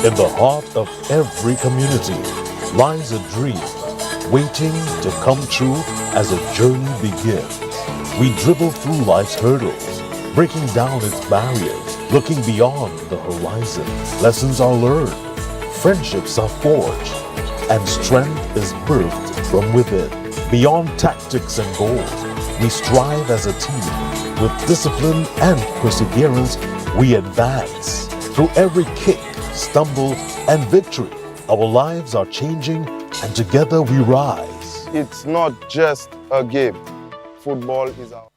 In the heart of every community lies a dream waiting to come true as a journey begins. We dribble through life's hurdles, breaking down its barriers, looking beyond the horizon. Lessons are learned, friendships are forged, and strength is birthed from within. Beyond tactics and goals, we strive as a team. With discipline and perseverance, we advance. Through every kick, stumble, and victory, our lives are changing, and together we rise. It's not just a game. Football is our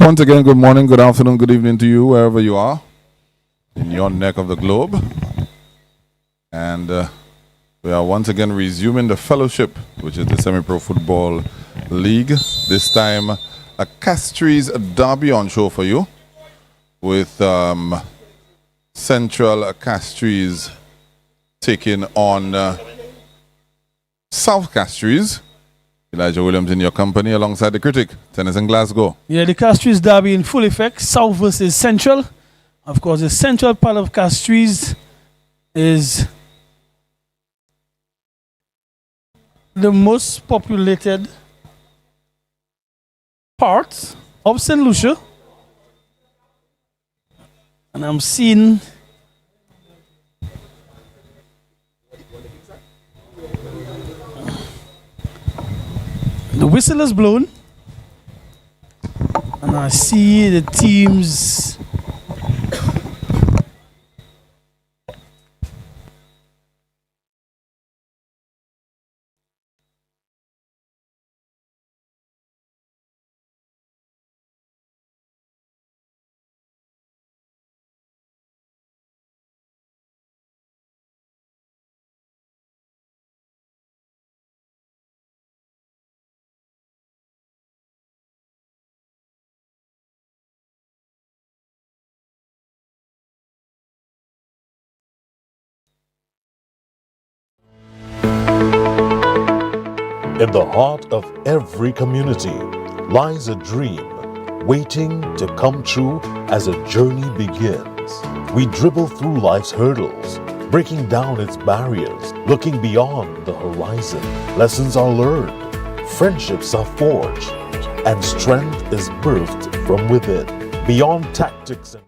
Once again, good morning, good afternoon, good evening to you, wherever you are in your neck of the globe. And we are once again resuming the fellowship, which is the Semi-Pro Football League. This time, a Castries derby on show for you with Central Castries taking on South Castries. Elijah Williams in your company alongside the critic, Tennis in Glasgow. Yeah, the Castries derby in full effect. South versus Central. Of course, the central part of Castries is the most populated part of St. Lucia. And I'm seeing the whistle is blown, and I see the teams In the heart of every community lies a dream waiting to come true as a journey begins. We dribble through life's hurdles, breaking down its barriers, looking beyond the horizon. Lessons are learned, friendships are forged, and strength is birthed from within. Beyond tactics and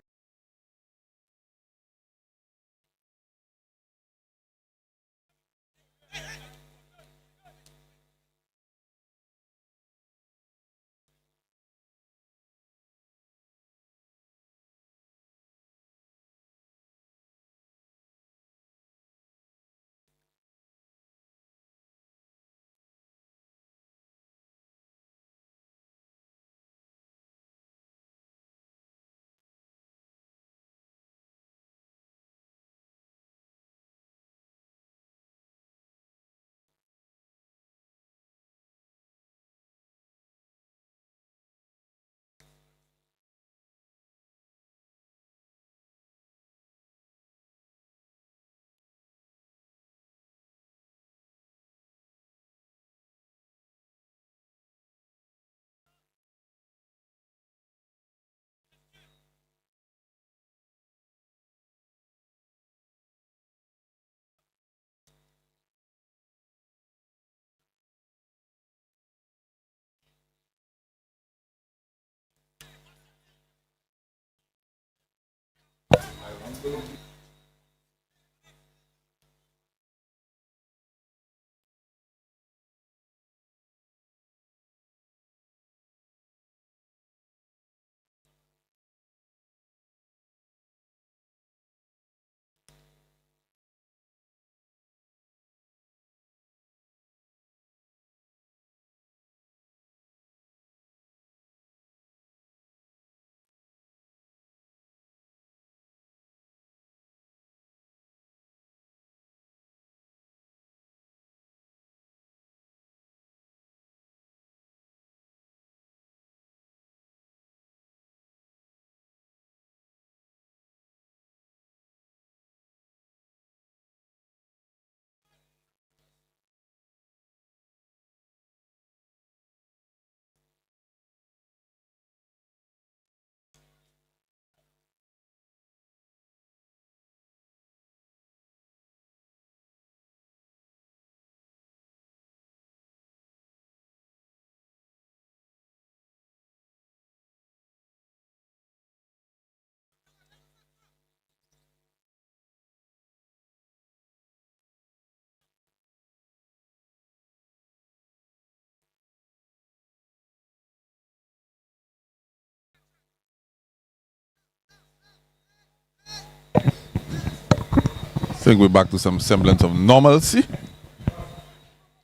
I think we're back to some semblance of normalcy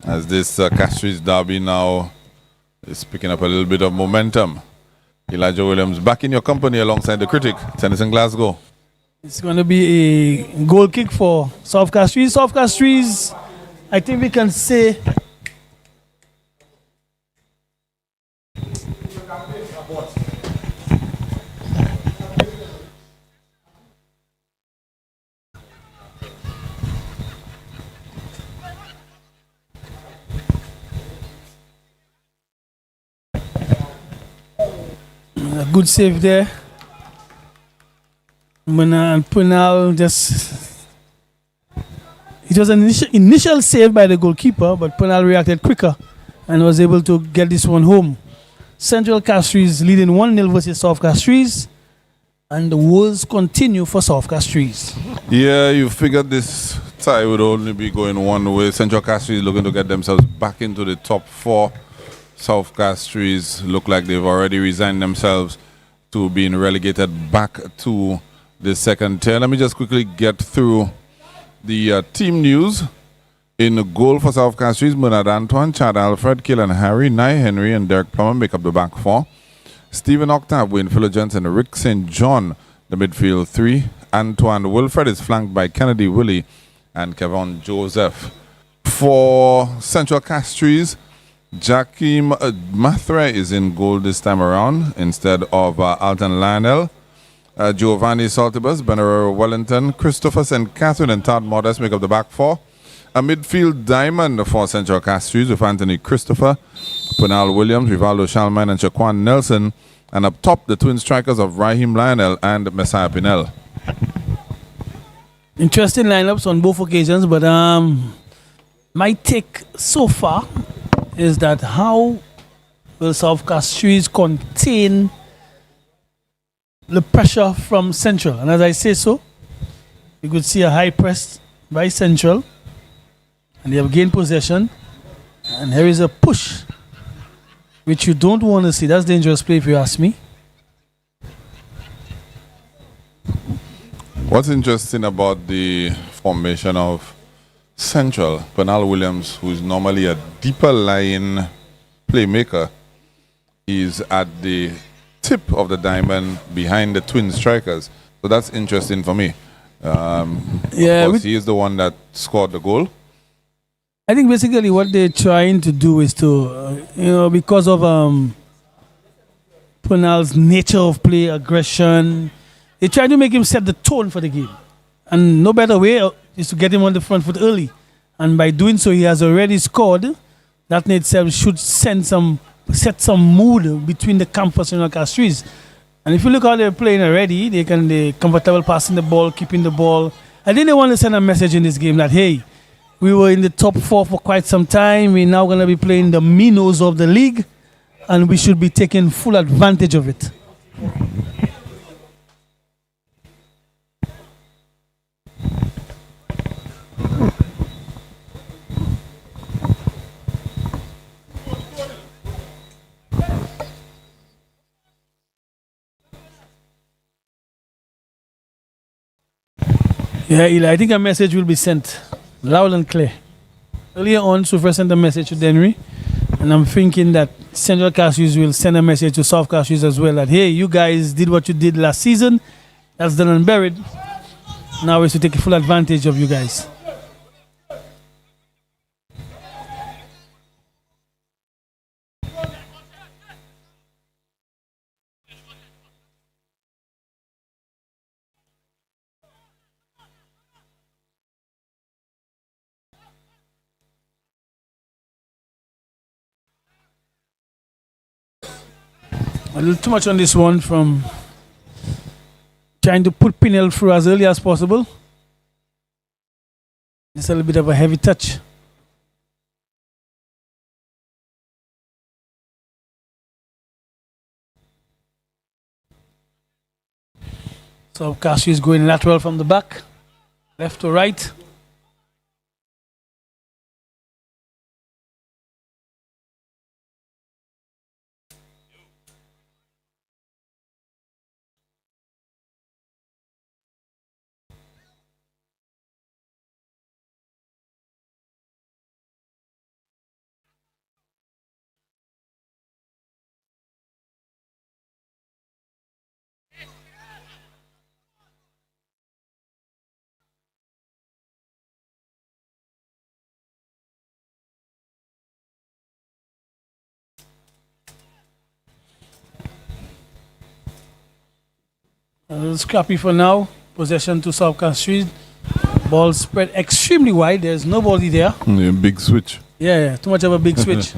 as this Castries derby now is picking up a little bit of momentum. Elijah Williams back in your company alongside the critic, Tennyson Glasgow. It's going to be a goal kick for South Castries. South Castries, I think we can say, a good save there. And Punal just, it was an initial save by the goalkeeper, but Punal reacted quicker and was able to get this one home. Central Castries leading 1-0 versus South Castries, and the woes continue for South Castries. Yeah, you figured this tie would only be going one way. Central Castries looking to get themselves back into the top 4. South Castries look like they've already resigned themselves to being relegated back to the second tier. Let me just quickly get through the team news. In the goal for South Castries, Bernard Antoine, Chad Alfred, Killen Harry, Nye Henry, and Derek Plummer make up the back 4. Stephen Octave, Wayne Philogents, and Rick St. John, the midfield 3. Antoine Wilfred is flanked by Kennedy Willie and Kevin Joseph. For Central Castries, Jakim Mathre is in goal this time around instead of Alton Lionel. Giovanni Saltibus, Benero Wellington, Christopher St. Catherine, and Todd Modest make up the back 4. A midfield diamond for Central Castries with Anthony Christopher, Punal Williams, Rivaldo Shalman, and Shaquan Nelson. And up top, the twin strikers of Raheem Lionel and Messiah Pinel. Interesting lineups on both occasions, but my take so far is that how will South Castries contain the pressure from Central? And as I say so, you could see a high press by Central, and they have gained possession, and here is a push, which you don't want to see. That's dangerous play if you ask me. What's interesting about the formation of Central, Penal Williams, who is normally a deeper line playmaker, is at the tip of the diamond behind the twin strikers. So that's interesting for me. Yeah, because he is the one that scored the goal. I think basically what they're trying to do is to, because of Punal's nature of play, aggression, they try to make him set the tone for the game. And no better way is to get him on the front foot early. And by doing so, he has already scored. That in itself should set some mood between the campus and the Castries. And if you look how they're playing already, they're comfortable passing the ball, keeping the ball. I think they want to send a message in this game that, hey, we were in the top 4 for quite some time. We're now going to be playing the minnows of the league, and we should be taking full advantage of it. Yeah, Eli, I think a message will be sent loud and clear. Earlier on, Sufra sent a message to Denry, and I'm thinking that Central Castries will send a message to South Castries as well that, hey, you guys did what you did last season. That's done and buried. Now is to take full advantage of you guys. A little too much on this one from trying to put Pinel through as early as possible. It's a little bit of a heavy touch. So Kashi is going lateral from the back, left to right. A little scrappy for now. Possession to South Castries. Ball spread extremely wide. There's nobody there. Yeah, big switch. Yeah, too much of a big switch.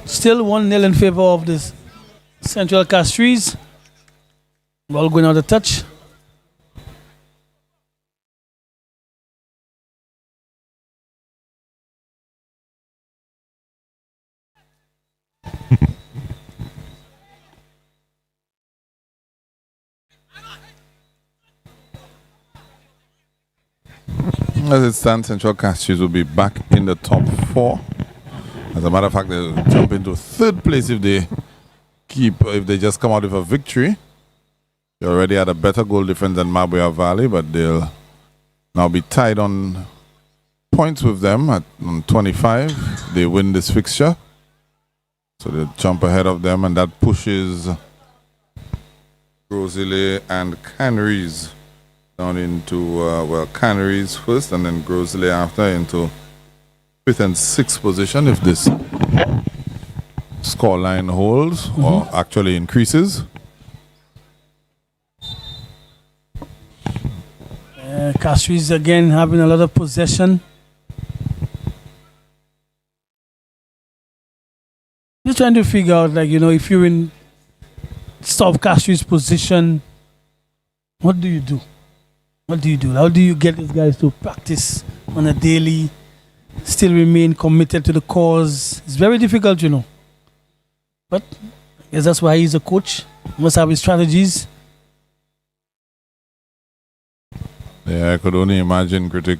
Still 1-0 in favor of this Central Castries. Ball going out of touch. As it stands, Central Castries will be back in the top 4. As a matter of fact, they'll jump into 3rd place if they just come out with a victory. They already had a better goal difference than Mabuya Valley, but they'll now be tied on points with them on 25. They win this fixture, so they'll jump ahead of them, and that pushes Grosley and Canaries down into, Canaries first and then Grosley after into 5th and 6th position if this scoreline holds or actually increases. Castries again having a lot of possession. Just trying to figure out, if you're in South Castries' position, what do you do? What do you do? How do you get these guys to practice on a daily, still remain committed to the cause? It's very difficult, But I guess that's why he's a coach. He must have his strategies. Yeah, I could only imagine, Critic.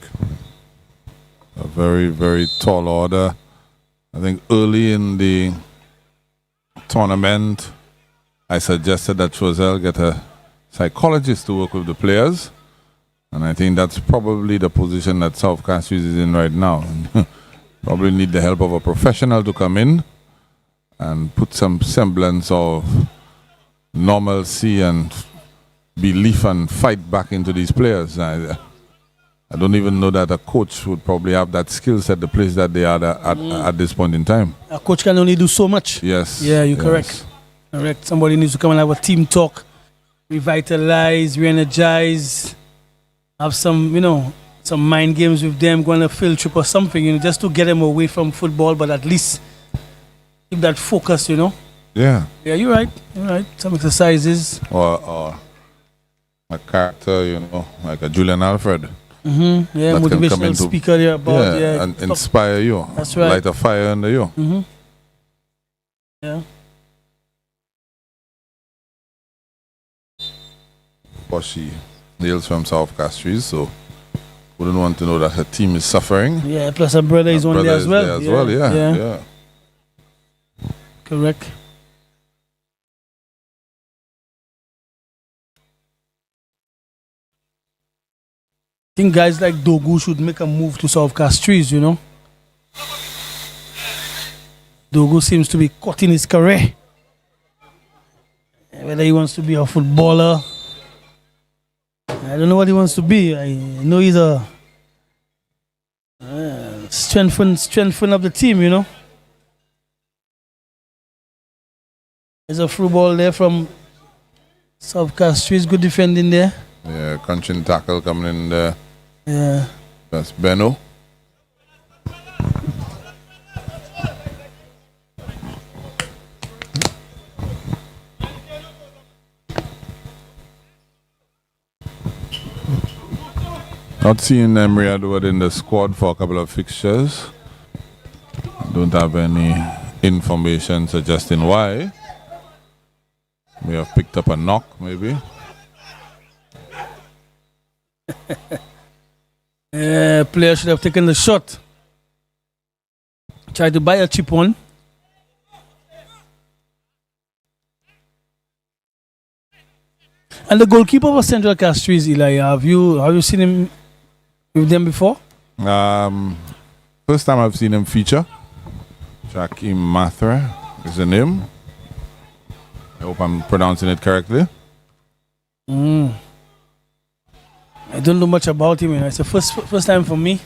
A very, very tall order. I think early in the tournament, I suggested that Choiseul get a psychologist to work with the players. And I think that's probably the position that South Castries is in right now. Probably need the help of a professional to come in and put some semblance of normalcy and belief and fight back into these players. I don't even know that a coach would probably have that skill set, the place that they are at this point in time. A coach can only do so much. Yes. Yeah, you're correct. Correct. Somebody needs to come and have a team talk, revitalize, re-energize, have some, some mind games with them, go on a field trip or something, just to get them away from football, but at least keep that focus, Yeah. Yeah, you're right. You're right. Some exercises. Or a character, like a Julian Alfred. Yeah, motivational speaker there about and inspire you. That's right. Light a fire under you. Yeah. Or she hails from South Castries, so wouldn't want to know that her team is suffering. Yeah, plus her brother is on there as well. Yeah. Correct. I think guys like Dogu should make a move to South Castries, Dogu seems to be caught in his career. Whether he wants to be a footballer, I don't know what he wants to be. I know he's a strengthen of the team, There's a through ball there from South Castries, good defending there. Yeah, crunching tackle coming in there. Yeah. That's Benno. Not seeing Emery Edward in the squad for a couple of fixtures. Don't have any information suggesting why. May have picked up a knock, maybe. Player should have taken the shot. Tried to buy a cheap one. And the goalkeeper of Central Castries, Eli, have you seen him with them before? First time I've seen him feature. Jackie Mathra is the name. I hope I'm pronouncing it correctly. I don't know much about him. It's the first time for me.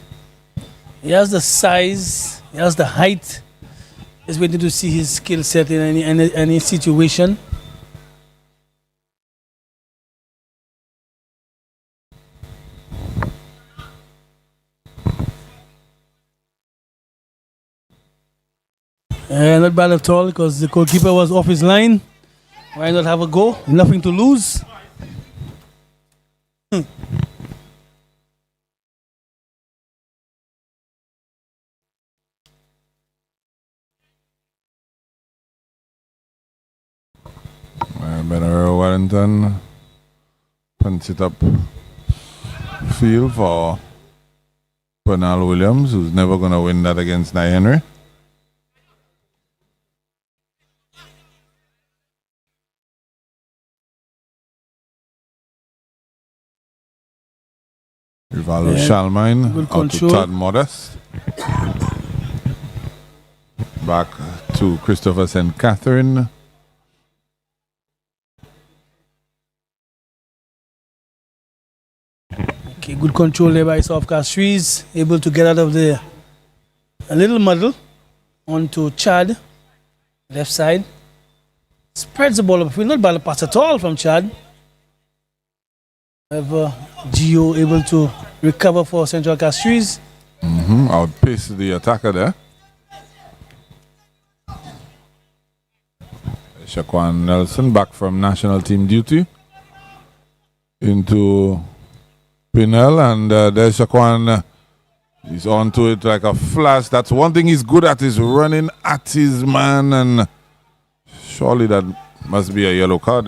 He has the size, he has the height. Just waiting to see his skill set in any situation. Not bad at all because the goalkeeper was off his line. Why not have a go? Nothing to lose. Better Wellington punts it up field for Bernal Williams, who's never going to win that against Nye Henry. Rivaldo Shalmine out to Todd Modest. Back to Christopher St. Catherine. Okay, good control there by South Castries. Able to get out of a little muddle onto Chad. Left side. Spreads the ball up. Not bad pass at all from Chad. However, Gio able to recover for Central Castries. Outpace the attacker there. Shaquan Nelson back from national team duty into Pinel, and there's Shaquan. He's onto it like a flash. That's one thing he's good at, is running at his man, and surely that must be a yellow card.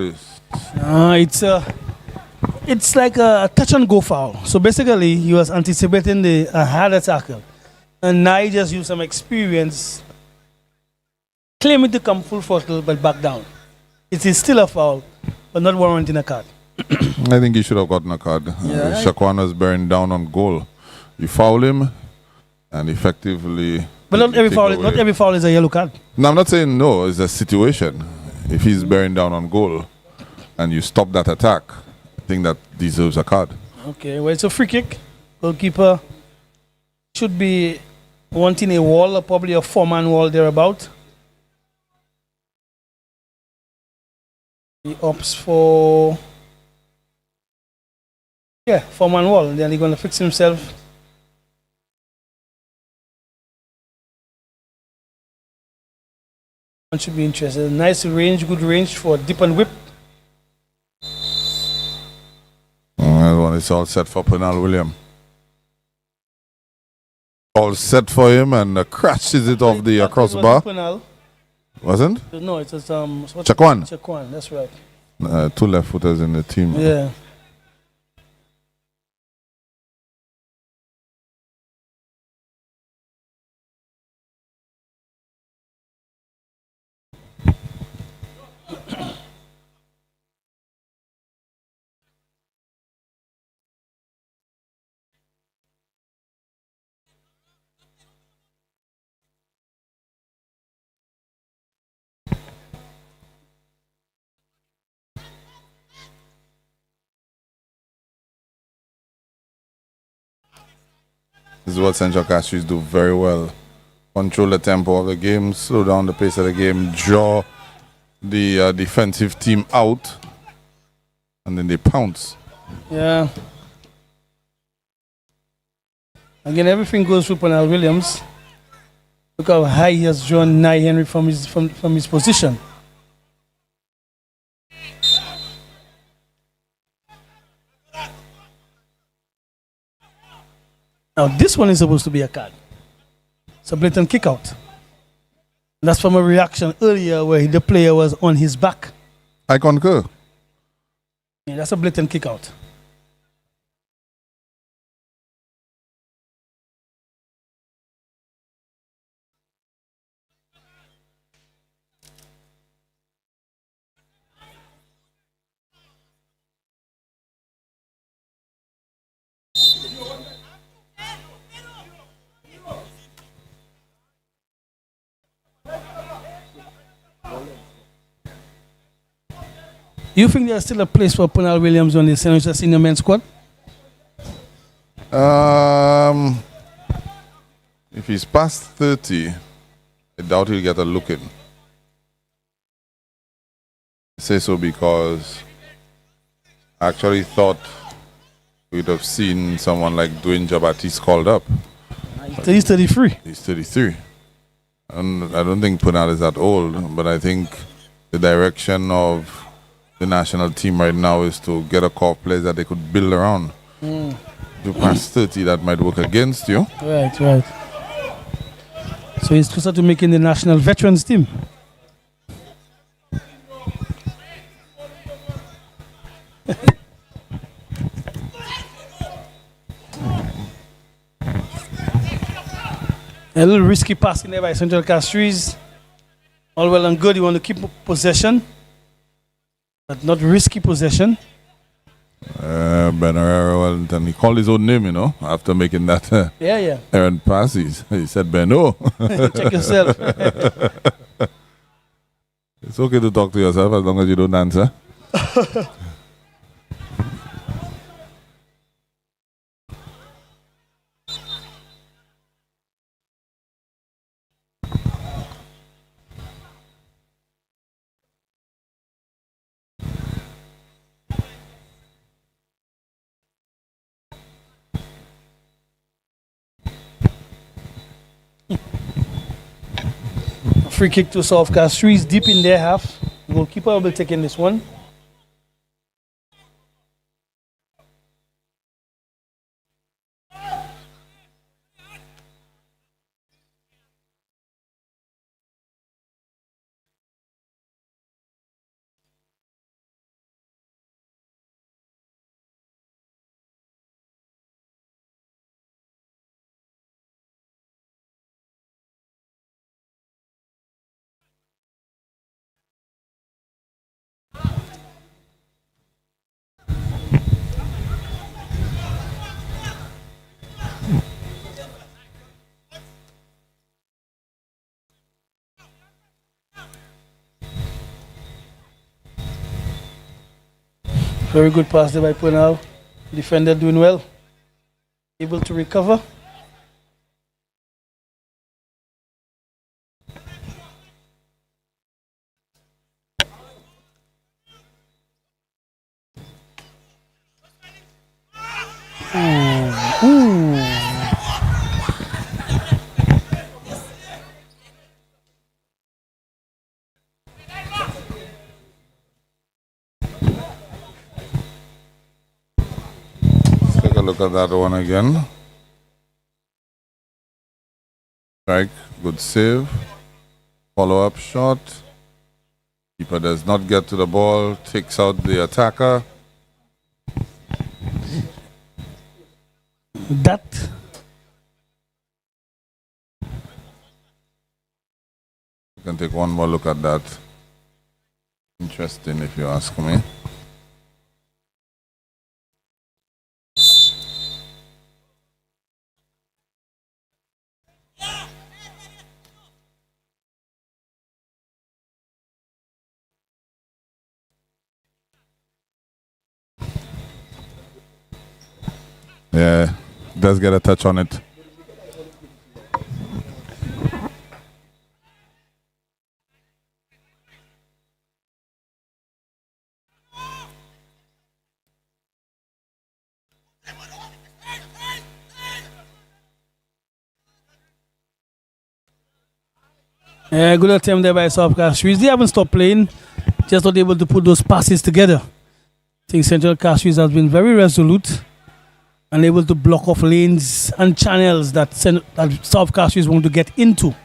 It's like a touch and go foul. So basically, he was anticipating a harder tackle, and now he just used some experience, claiming to come full throttle but back down. It is still a foul, but not warranting a card. I think he should have gotten a card. Shaquan was bearing down on goal. You foul him, and effectively. But not every foul is a yellow card. No, I'm not saying no. It's a situation. If he's bearing down on goal, and you stop that attack, I think that deserves a card. Okay, well, it's a free kick. Goalkeeper should be wanting a wall, or probably a 4-man wall thereabout. He opts for 4-man wall. Then he's going to fix himself. One should be interested. Nice range, good range for dip and whip. That one is all set for Penal William. All set for him, and crashes it off the crossbar. Wasn't? No, it's Shaquan. Shaquan, that's right. 2 left footers in the team. Yeah. This is what Central Castries do very well. Control the tempo of the game, slow down the pace of the game, draw the defensive team out, and then they pounce. Yeah. Again, everything goes through Penal Williams. Look how high he has drawn Nye Henry from his position. Now this one is supposed to be a card. It's a blatant kick out. That's from a reaction earlier where the player was on his back I concur. Yeah, that's a blatant kick out. You think there's still a place for Punal Williams on the senior men's squad? If he's past 30, I doubt he'll get a look in. I say so because I actually thought we'd have seen someone like Dwayne Jabatis called up. He's 33. He's 33. And I don't think Punal is that old, but I think the direction of the national team right now is to get a core player that they could build around. If you pass 30, that might work against you. Right, right. So he's closer to making the national veterans team. A little risky passing there by Central Castries. All well and good. You want to keep possession, but not risky possession. Ben Herrera Wellington, he called his own name, after making that Yeah. errant pass. He said, Beno. Check yourself. It's okay to talk to yourself as long as you don't answer. Free kick to South Castries, deep in their half. Goalkeeper will be taking this one. Very good pass there by Punal. Defender doing well. Able to recover. Look at that one again. Strike, good save. Follow-up shot. Keeper does not get to the ball, takes out the attacker. That. You can take one more look at that. Interesting if you ask me. Yeah, does get a touch on it. Good attempt there by South Castries. They haven't stopped playing, just not able to put those passes together. I think Central Castries has been very resolute and able to block off lanes and channels that South Castries want to get into.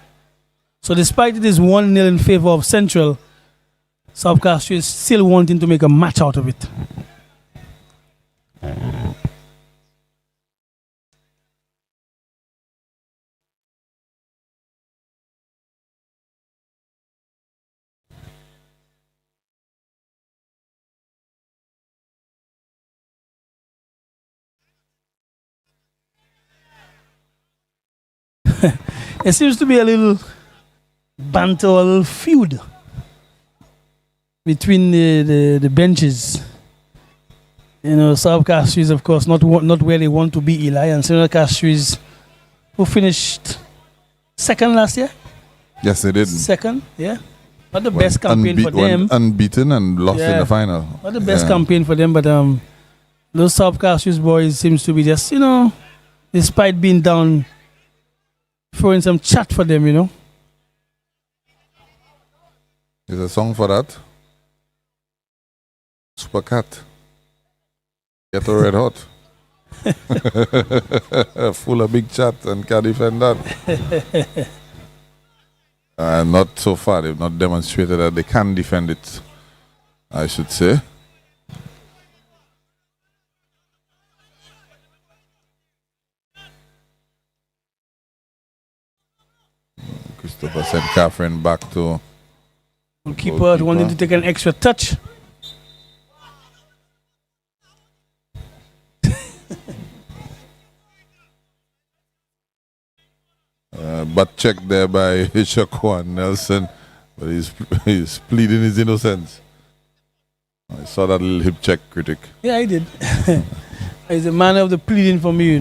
So despite it is 1-0 in favor of Central, South Castries still wanting to make a match out of it. There seems to be a little banter, a little feud between the benches. You know, South Castries, of course, not where they want to be, Eli, and Central Castries, who finished second last year. Yes, they did. Second, yeah. Not the best campaign for them. Unbeaten and lost in the final. Not the best campaign for them, but those South Castries boys seems to be just, despite being down, throwing some chat for them, There's a song for that. Super Cat. Get a red hot. Full of big chat and can't defend that. Not so far. They've not demonstrated that they can defend it, I should say. Christopher sent Catherine back to goalkeeper wanting to take an extra touch. Butt check there by Shaquan Nelson, but he's pleading his innocence. I saw that little hip check, critic. Yeah, I did. He's a man of the pleading for me,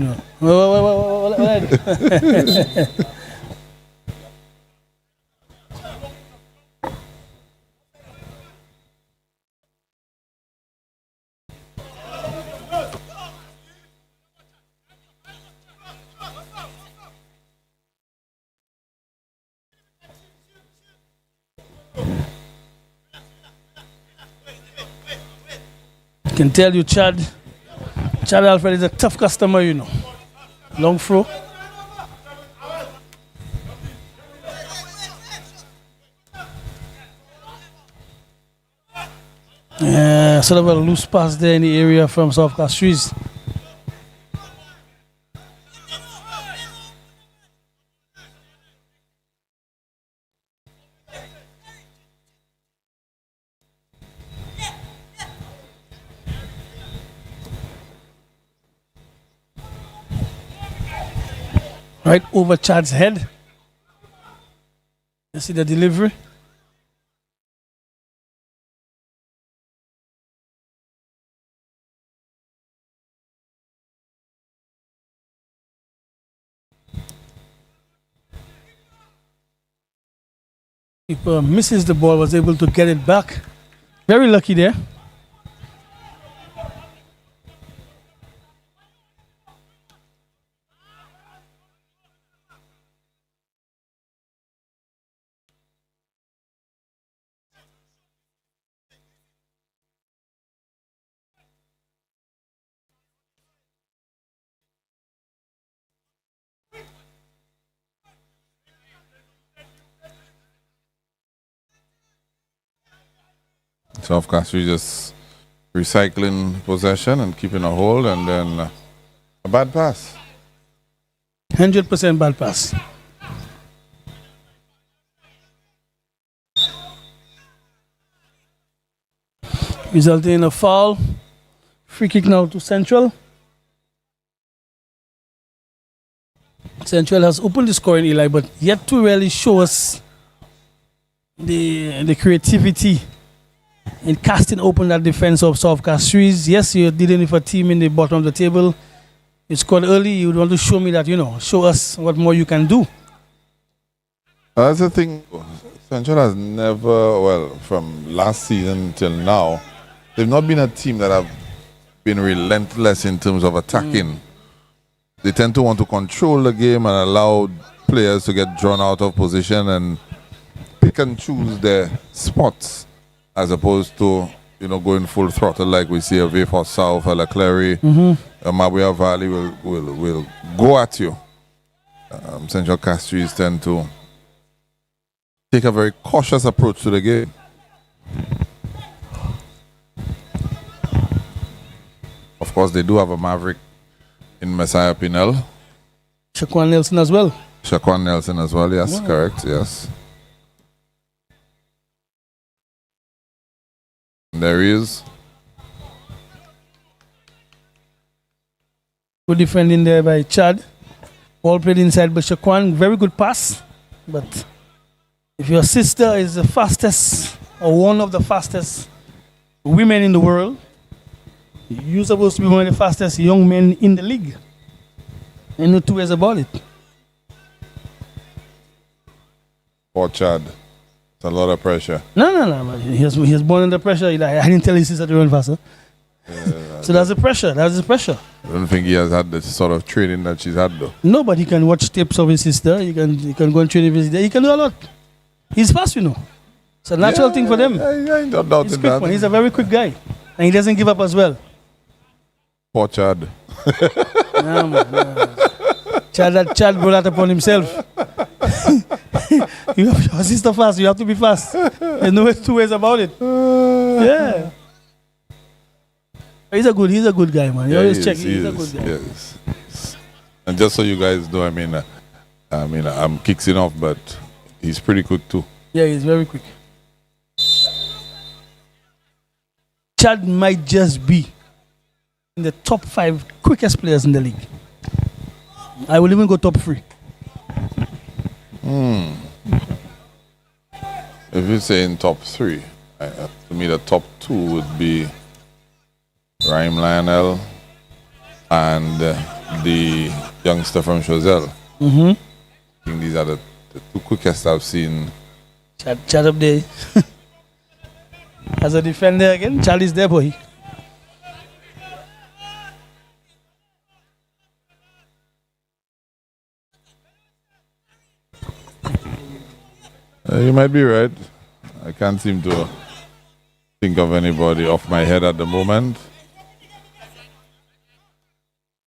Can tell you, Chad Alfred is a tough customer, Long throw. Sort of a loose pass there in the area from South Castries. Right over Chad's head. You see the delivery? Keeper misses the ball, was able to get it back. Very lucky there. South Castries just recycling possession and keeping a hold, and then a bad pass. 100% bad pass. Resulting in a foul. Free kick now to Central. Central has opened the scoring, Eli, but yet to really show us the creativity in casting open that defense of South Castries. Yes, you're dealing with a team in the bottom of the table. You scored early. You want to show me that, show us what more you can do. That's the thing. Central has never, from last season till now, they've not been a team that have been relentless in terms of attacking. They tend to want to control the game and allow players to get drawn out of position and pick and choose their spots, as opposed to, going full throttle like we see a Vayfor South, a Leclerc, a Mabuya Valley will go at you. Central Castries tend to take a very cautious approach to the game. course, they do have a maverick in Messiah Pinel. Shaquan Nelson as well. Shaquan Nelson as well, yes, correct, yes. And there he is. Good defending there by Chad. Ball played inside by Shaquan. Very good pass. But if your sister is the fastest or one of the fastest women in the world, you're supposed to be one of the fastest young men in the league. And no two ways about it. Poor Chad. It's a lot of pressure. No. Man. He was born under pressure. I didn't tell his sister to run faster. So that's the pressure. That's the pressure. I don't think he has had the sort of training that she's had, though. No, but he can watch tapes of his sister. He can go and train with his sister. He can do a lot. He's fast, you know. It's a natural thing for them. Yeah, not doubting He's a quick that. one. He's a very quick guy. And he doesn't give up as well. Poor Chad. No, man. Chad brought that upon himself. You have your sister fast. You have to be fast. There's no two ways about it. Yeah. He's a good guy, man. You always check. He's a good guy. Yes. And just so you guys know, I'm kicking off, but he's pretty quick too. Yeah, he's very quick. Chad might just be in the top 5 quickest players in the league. I will even go top 3. If you're saying top 3, to me the top 2 would be Raheem Lionel and the youngster from Chazelle. I think these are the 2 quickest I've seen. Chad up there. As a defender again, Chad is there, boy. You might be right. I can't seem to think of anybody off my head at the moment.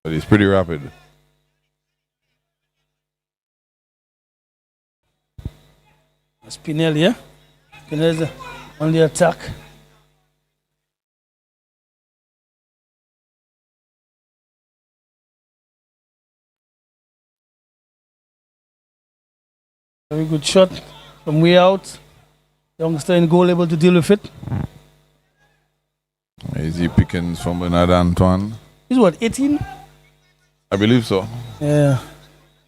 But he's pretty rapid. Pinel, yeah? Pinel is on the attack. Very good shot from way out. Youngster in goal able to deal with it. Easy pickings from Bernard Antoine. He's what, 18? I believe so. Yeah.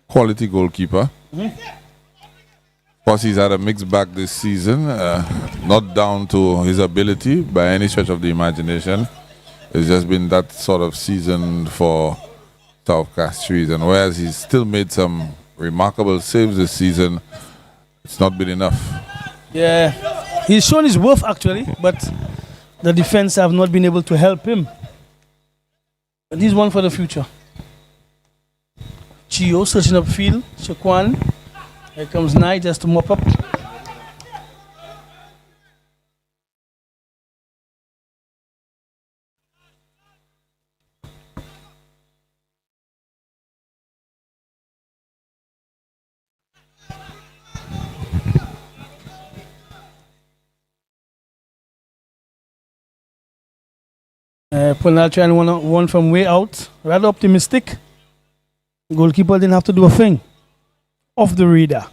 Quality goalkeeper. Of course, he's had a mixed bag this season. Not down to his ability by any stretch of the imagination. It's just been that sort of season for South Castries. And whereas he's still made some remarkable saves this season, it's not been enough. Yeah. He's shown his worth actually, but the defense have not been able to help him. But he's one for the future. Chio searching up field. Shaquan. Here comes Nye just to mop up. Punal trying one from way out. Rather optimistic. Goalkeeper didn't have to do a thing. Off the radar.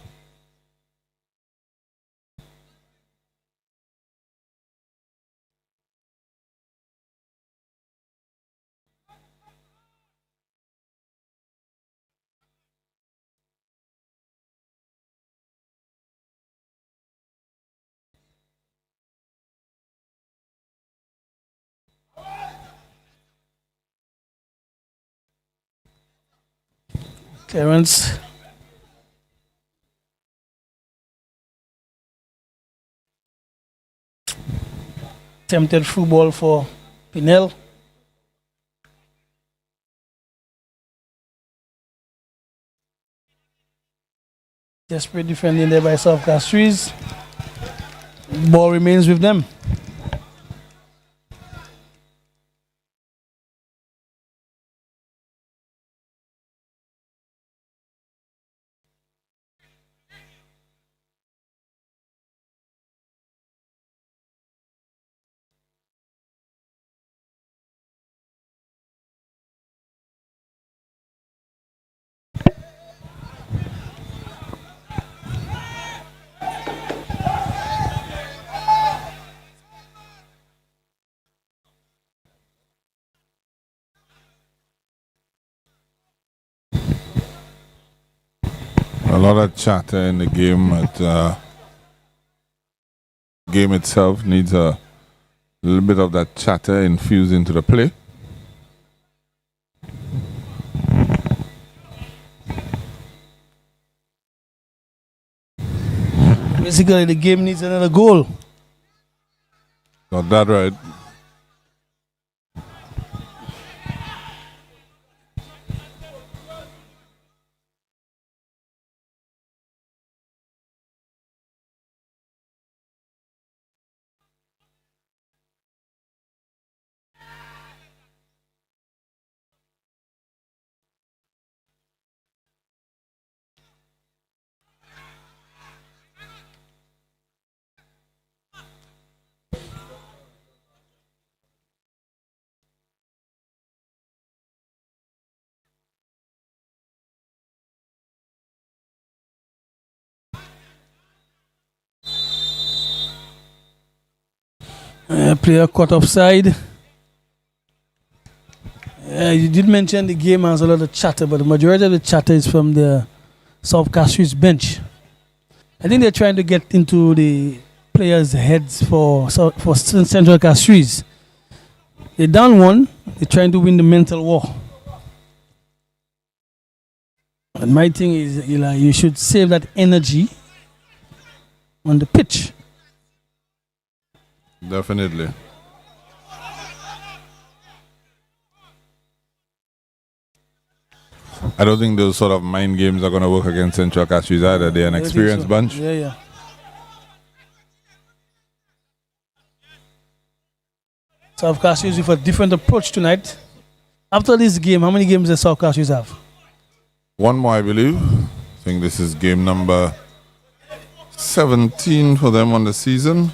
Clearance. Attempted through ball for Pinel. Desperate defending there by South Castries. Ball remains with them. A lot of chatter in the game. But, game itself needs a little bit of that chatter infused into the play. Basically, the game needs another goal. Got that right. Player caught offside. You did mention the game has a lot of chatter, but the majority of the chatter is from the South Castries bench. I think they're trying to get into the players' heads for Central Castries. They're down one. They're trying to win the mental war. And my thing is, you should save that energy on the pitch. Definitely. I don't think those sort of mind games are going to work against Central Castries either. They're an experienced bunch. Yeah. South Castries with a different approach tonight. After this game, how many games does South Castries have? One more, I believe. I think this is game number 17 for them on the season.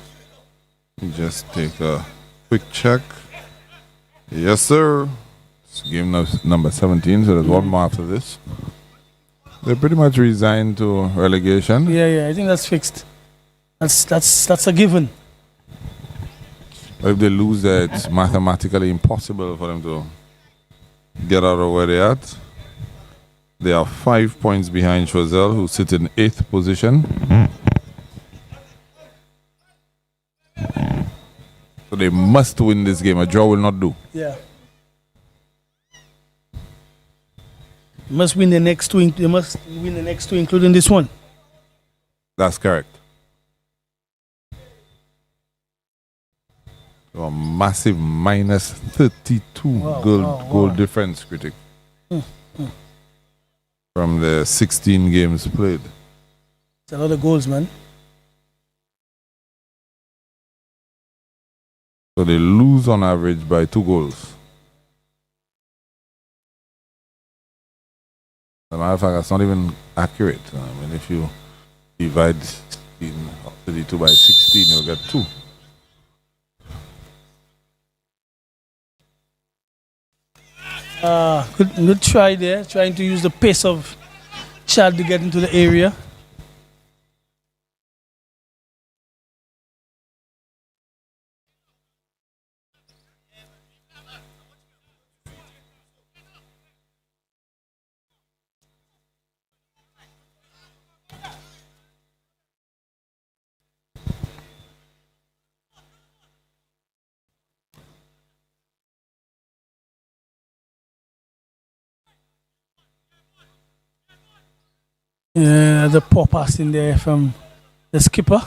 Just take a quick check. Yes, sir. It's game number 17, so there's one more after this. They're pretty much resigned to relegation. Yeah. I think that's fixed. That's a given. But if they lose there, it's mathematically impossible for them to get out of where they're at. They are 5 points behind Choiseul, who sits in 8th position. So they must win this game. A draw will not do. Yeah. Must win the next two. They must win the next two, including this one. That's correct. So a massive minus 32 goal difference, critic. From the 16 games played. It's a lot of goals, man. So they lose on average by 2 goals. As a matter of fact, that's not even accurate. I mean, if you divide 32 by 16, you'll get 2. Good try there, trying to use the pace of Chad to get into the area. The poor pass in there from the skipper.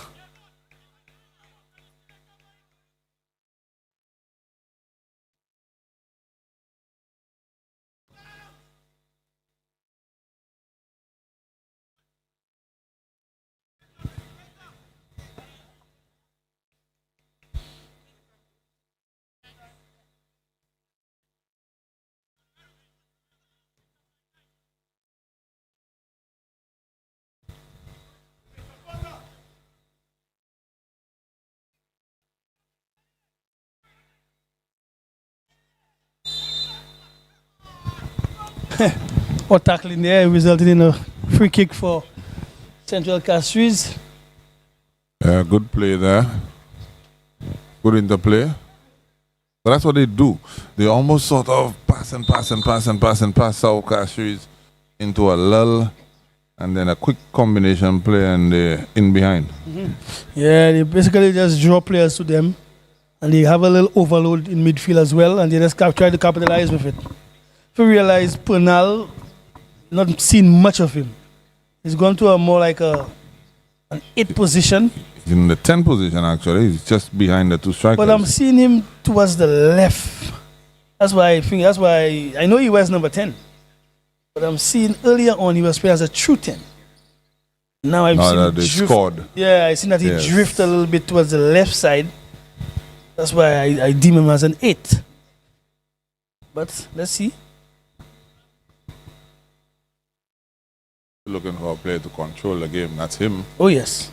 Or tackling there resulted in a free kick for Central Castries. Good play there. Good interplay. So that's what they do. They almost sort of pass South Castries into a lull. and then a quick combination play and in behind. Yeah, they basically just draw players to them, and they have a little overload in midfield as well, and they just try to capitalize with it. If you realize Pernal, not seen much of him. He's gone to a more like an 8 position. He's in the 10 position actually. He's just behind the two strikers. But I'm seeing him towards the left. That's why I think. That's why I know he wears number 10. But I'm seeing earlier on he was playing as a true 10. Now I've seen that they scored. Yeah, I seen that he Yes. drift a little bit towards the left side. That's why I deem him as an 8. But let's see. Looking for a player to control the game. That's him. Oh yes.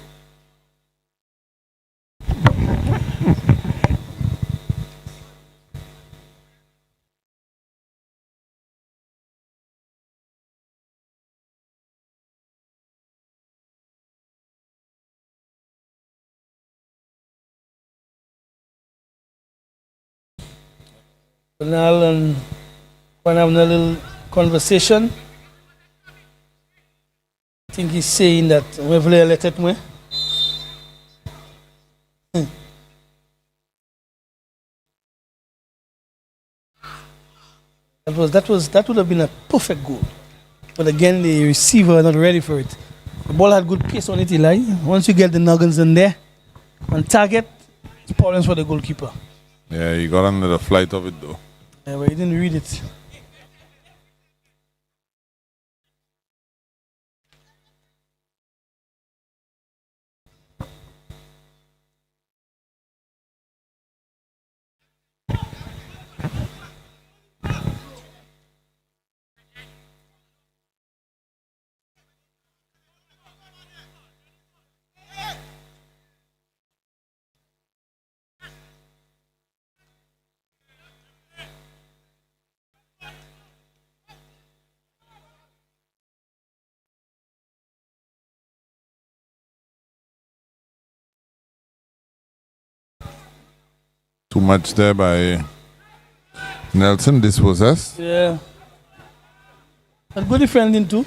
Bernal and Juan having a little conversation. I think he's saying that we play let it me. That would have been a perfect goal. But again, the receiver not ready for it. The ball had good pace on it, Eli. Once you get the nuggets in there on target, it's problems for the goalkeeper. Yeah, he got under the flight of it though. Yeah, but he didn't read it. Too much there by Nelson, dispossessed. Yeah. And good defending too.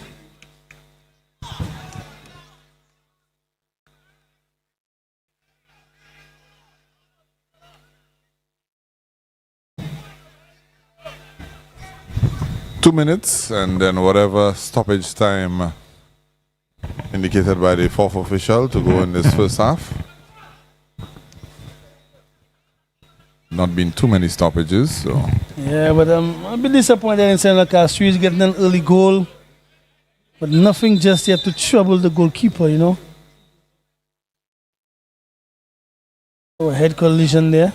Two minutes, and then whatever stoppage time indicated by the fourth official to go in this first half. Not been too many stoppages, so Yeah, but I'm a bit disappointed in saying Castries getting an early goal, but nothing just yet to trouble the goalkeeper, you know. Oh, a head collision there.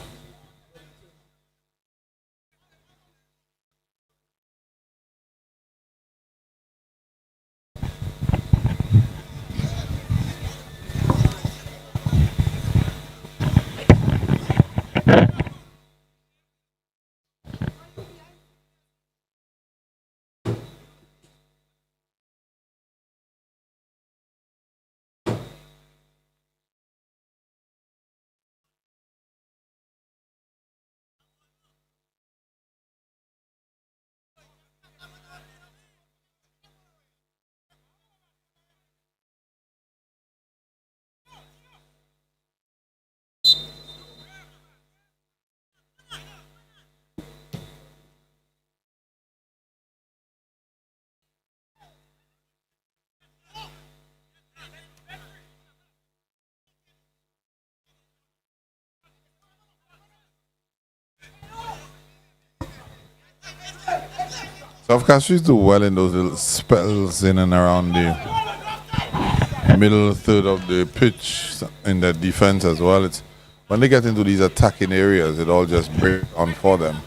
South Castries do well in those little spells in and around the middle third of the pitch in their defense as well. It's when they get into these attacking areas, it all just breaks on for them.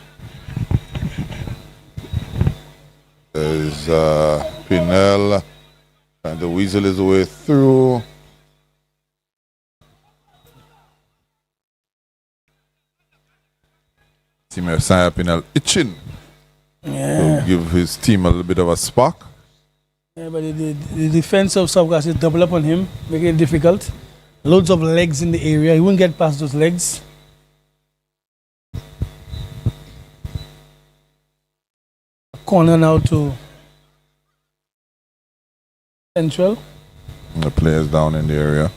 There's Pinel trying to weasel his way through. See Messiah Pinel itching. Yeah. To give his team a little bit of a spark. Yeah, but the defense of South Castries double up on him, making it difficult. Loads of legs in the area. He won't get past those legs. Corner now to Central. The players down in the area.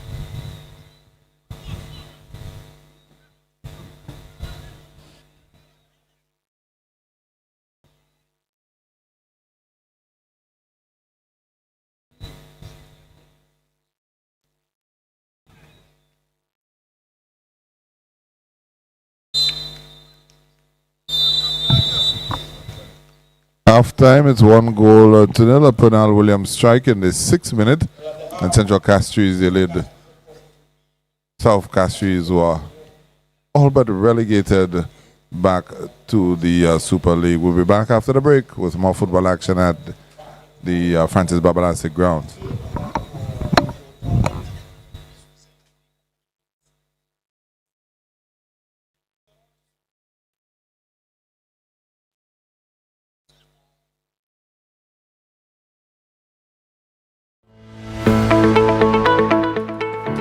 Half time, it's 1 goal to nil. Pernal Williams strike in the 6th minute. And Central Castries, they lead South Castries, who are all but relegated back to the Super League. We'll be back after the break with more football action at the Francis Babalasik grounds.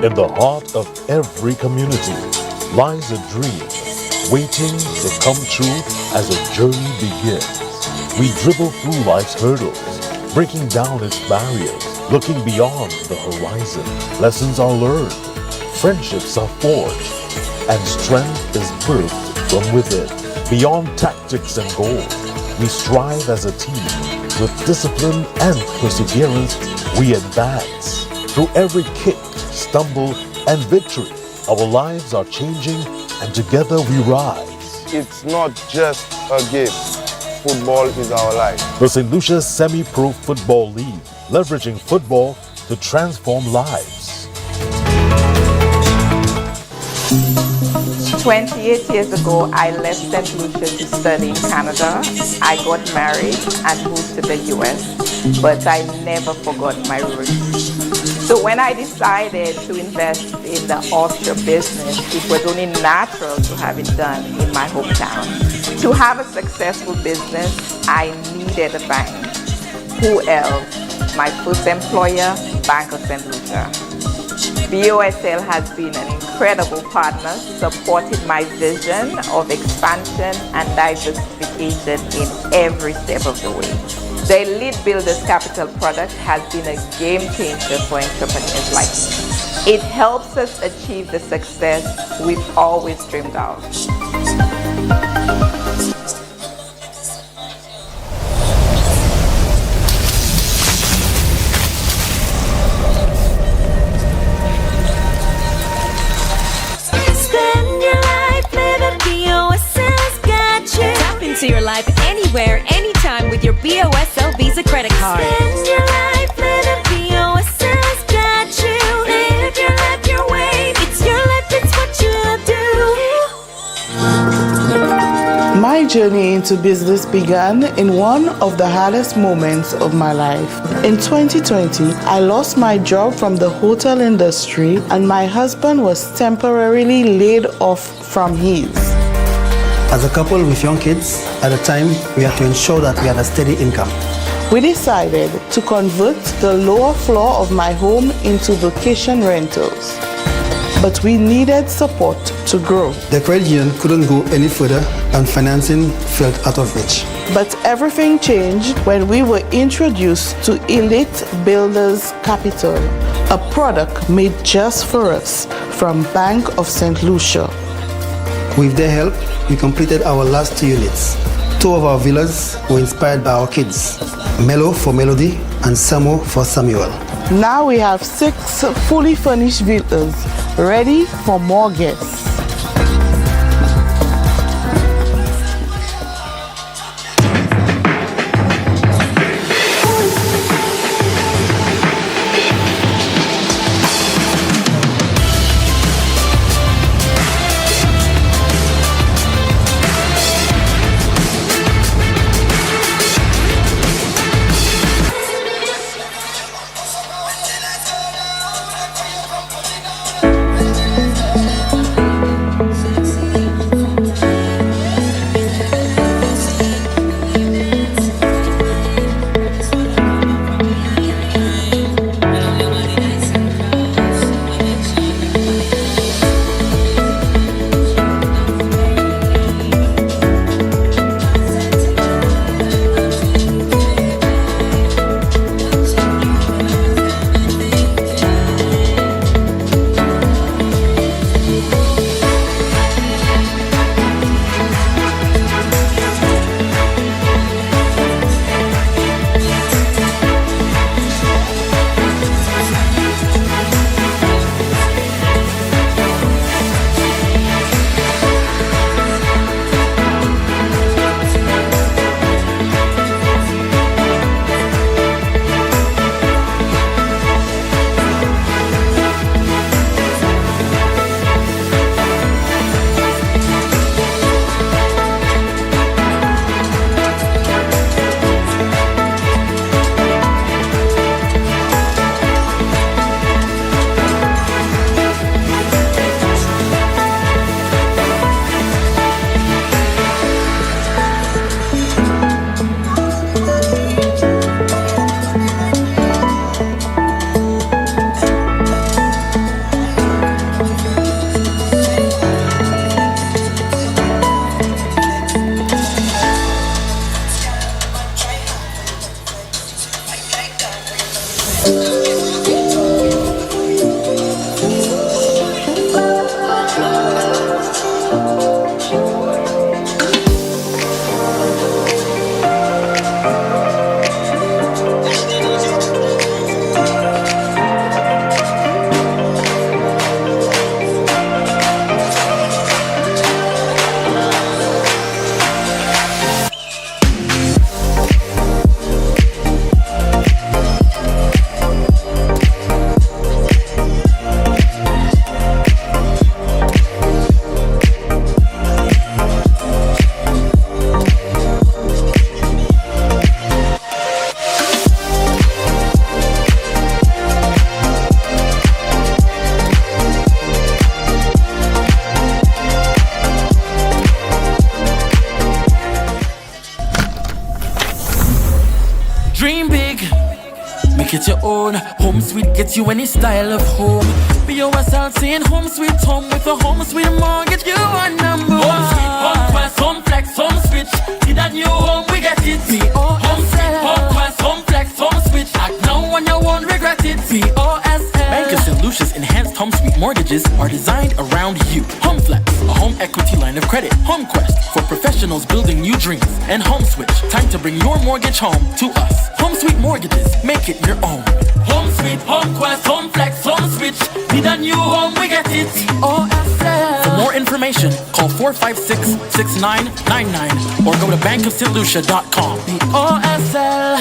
In the heart of every community lies a dream waiting to come true as a journey begins. We dribble through life's hurdles, breaking down its barriers, looking beyond the horizon. Lessons are learned, friendships are forged, and strength is birthed from within. Beyond tactics and goals, we strive as a team. With discipline and perseverance, we advance. Through every kick, stumble, and victory, our lives are changing, and together we rise. It's not just a game. Football is our life. The St. Lucia Semi-Pro Football League, leveraging football to transform lives. 28 years ago, I left St. Lucia to study in Canada. I got married and moved to the US, but I never forgot my roots. So when I decided to invest in the offshore business, it was only natural to have it done in my hometown. To have a successful business, I needed a bank. Who else? My first employer, Bank of St. Lucia. BOSL has been an incredible partner, supporting my vision of expansion and diversification in every step of the way. The Elite Builders Capital product has been a game changer for entrepreneurs like me. It helps us achieve the success we've always dreamed of. Into your life anywhere, anytime with your BOSL Visa credit card. Spend your life living BOSL's got you. Live your life your way. It's your life, it's what you do. My journey into business began in one of the hardest moments of my life. In 2020, I lost my job from the hotel industry and my husband was temporarily laid off from his. As a couple with young kids, at the time, we had to ensure that we had a steady income. We decided to convert the lower floor of my home into vacation rentals. But we needed support to grow. The credit union couldn't go any further and financing felt out of reach. But everything changed when we were introduced to Elite Builders Capital, a product made just for us from Bank of St. Lucia. With their help, we completed our last 2 units. 2 of our villas were inspired by our kids, Melo for Melody and Samo for Samuel. Now we have 6 fully furnished villas ready for more guests. Dream big, make it your own. Home Sweet gets you any style of home. BOSL saying home sweet home with a home sweet mortgage. You are number one. Home Sweet, home quest, home flex, home switch. Need a new home, we get it. Home Sweet, home quest, home flex, home switch. Act now and you won't regret it. BOSL. Bank of St. Lucia's enhanced home sweet mortgages are designed around you. Home Flex, a home equity line of credit. Home Quest, for professionals building new dreams. And Home Switch, time to bring your mortgage home to us. Home Sweet mortgages, make it your own. Home Sweet, Home Quest, Home Flex, Home Switch. Need a new home, we get it. BOSL. For more information, call 456-6999 or go to bankofstlucia.com. BOSL.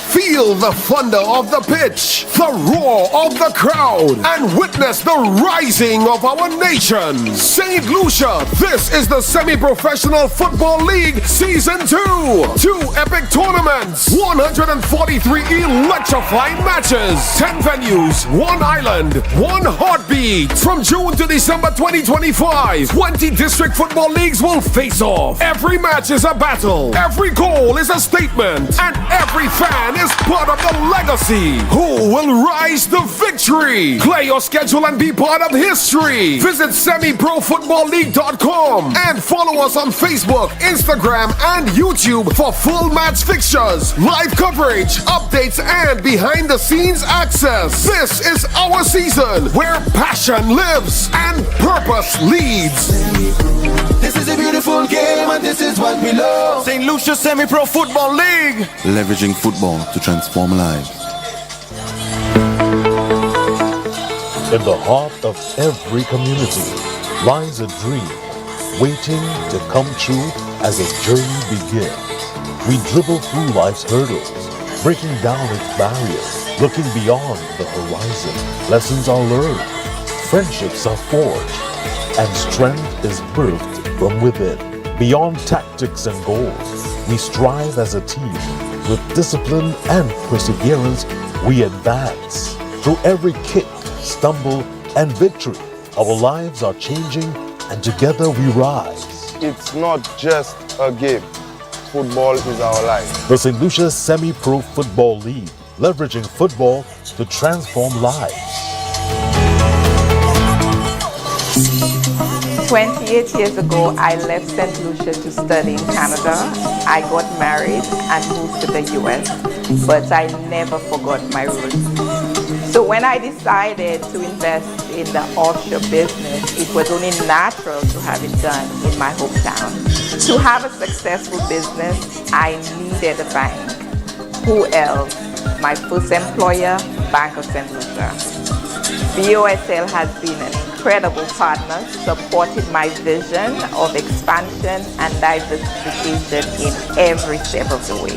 Feel the thunder of the pitch, the roar of the crowd, and witness the rising of our nation. St. Lucia, this is the Semi-Professional Football League Season 2. 2 epic tournaments, 143 electrifying matches, 10 venues, 1 island, 1 heartbeat. From June to December 2025, 20 district football leagues will face off. Every match is a battle, every goal is a statement, and every fan is part of the legacy. Who will rise to victory? Play your schedule and be part of history. Visit semiprofootballleague.com and follow us on Facebook, Instagram, and YouTube for full match fixtures, live coverage, updates, and behind-the-scenes access. This is our season where passion lives and purpose leads. This is a beautiful game and this is what we love. St. Lucia Semi-Pro Football League. Leveraging football to transform lives. In the heart of every community lies a dream waiting to come true as a journey begins. We dribble through life's hurdles, breaking down its barriers, looking beyond the horizon. Lessons are learned, friendships are forged, and strength is birthed from within. Beyond tactics and goals, we strive as a team. With discipline and perseverance, we advance. Through every kick, stumble, and victory, our lives are changing, and together we rise. It's not just a game. Football is our life. The St. Lucia Semi-Pro Football League, leveraging football to transform lives. 28 years ago, I left St. Lucia to study in Canada. I got married and moved to the US, but I never forgot my roots. So when I decided to invest in the offshore business, it was only natural to have it done in my hometown. To have a successful business, I needed a bank. Who else? My first employer, Bank of St. Lucia. BOSL has been an incredible partner, supported my vision of expansion and diversification in every step of the way.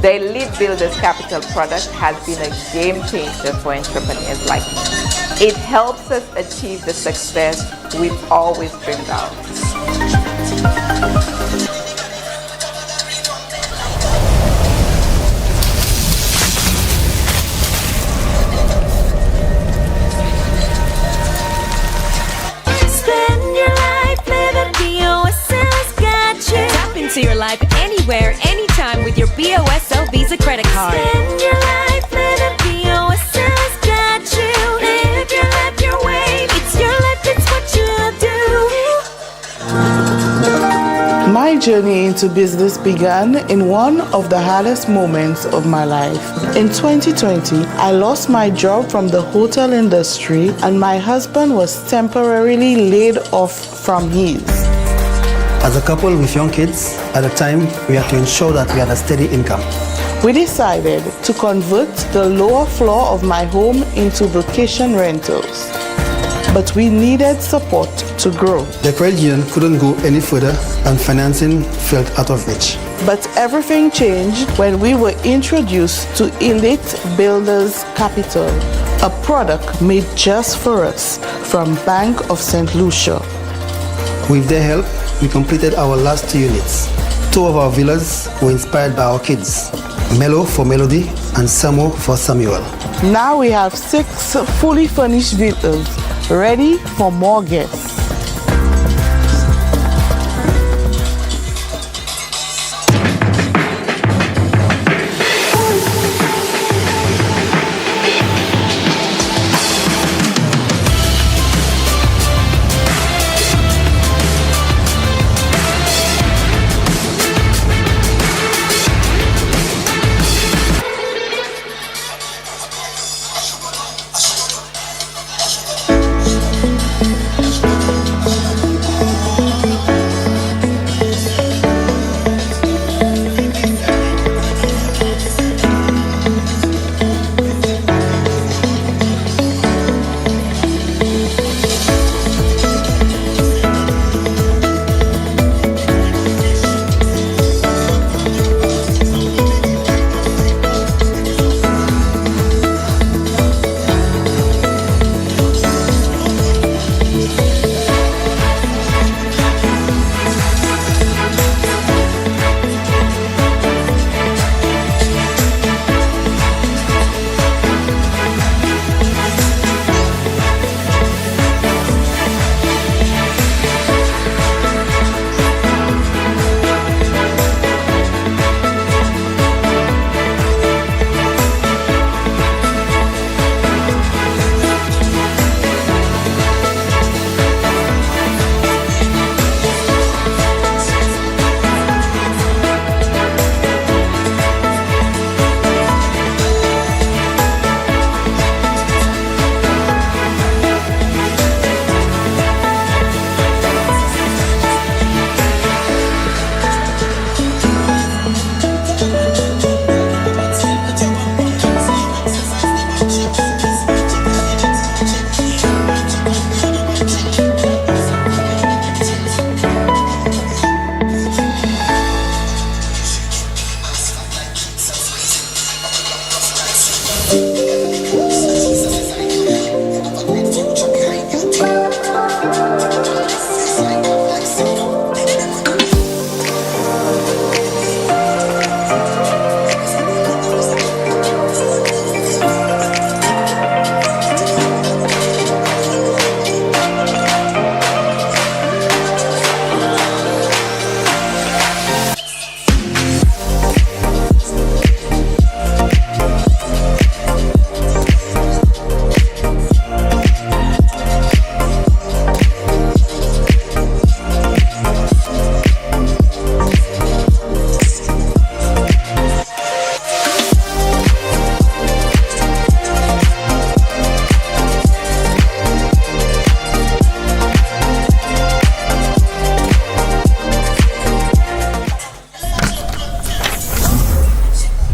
The Elite Builders Capital product has been a game changer for entrepreneurs like me. It helps us achieve the success we've always dreamed of. Into your life anywhere, anytime with your BOSL Visa credit card. Spend your life living BOSL's got you. Live your life your way. It's your life, it's what you do. My journey into business began in one of the hardest moments of my life. In 2020, I lost my job from the hotel industry and my husband was temporarily laid off from his. As a couple with young kids, at the time, we had to ensure that we had a steady income. We decided to convert the lower floor of my home into vacation rentals. But we needed support to grow. The credit union couldn't go any further and financing felt out of reach. But everything changed when we were introduced to Elite Builders Capital, a product made just for us from Bank of St. Lucia. With their help, we completed our last 2 units. 2 of our villas were inspired by our kids, Melo for Melody and Samo for Samuel. Now we have 6 fully furnished villas, ready for more guests.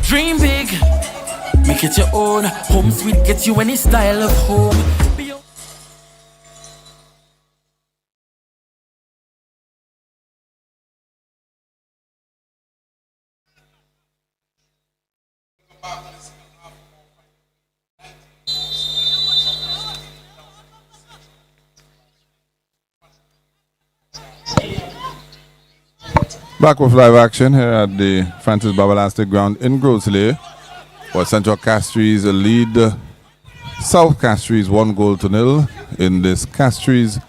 Dream big, make it your own. Home sweet gets you any style of home. Back with live action here at the Francis Babalastic Ground in Grosley, where Central Castries lead South Castries 1-0 in this Castries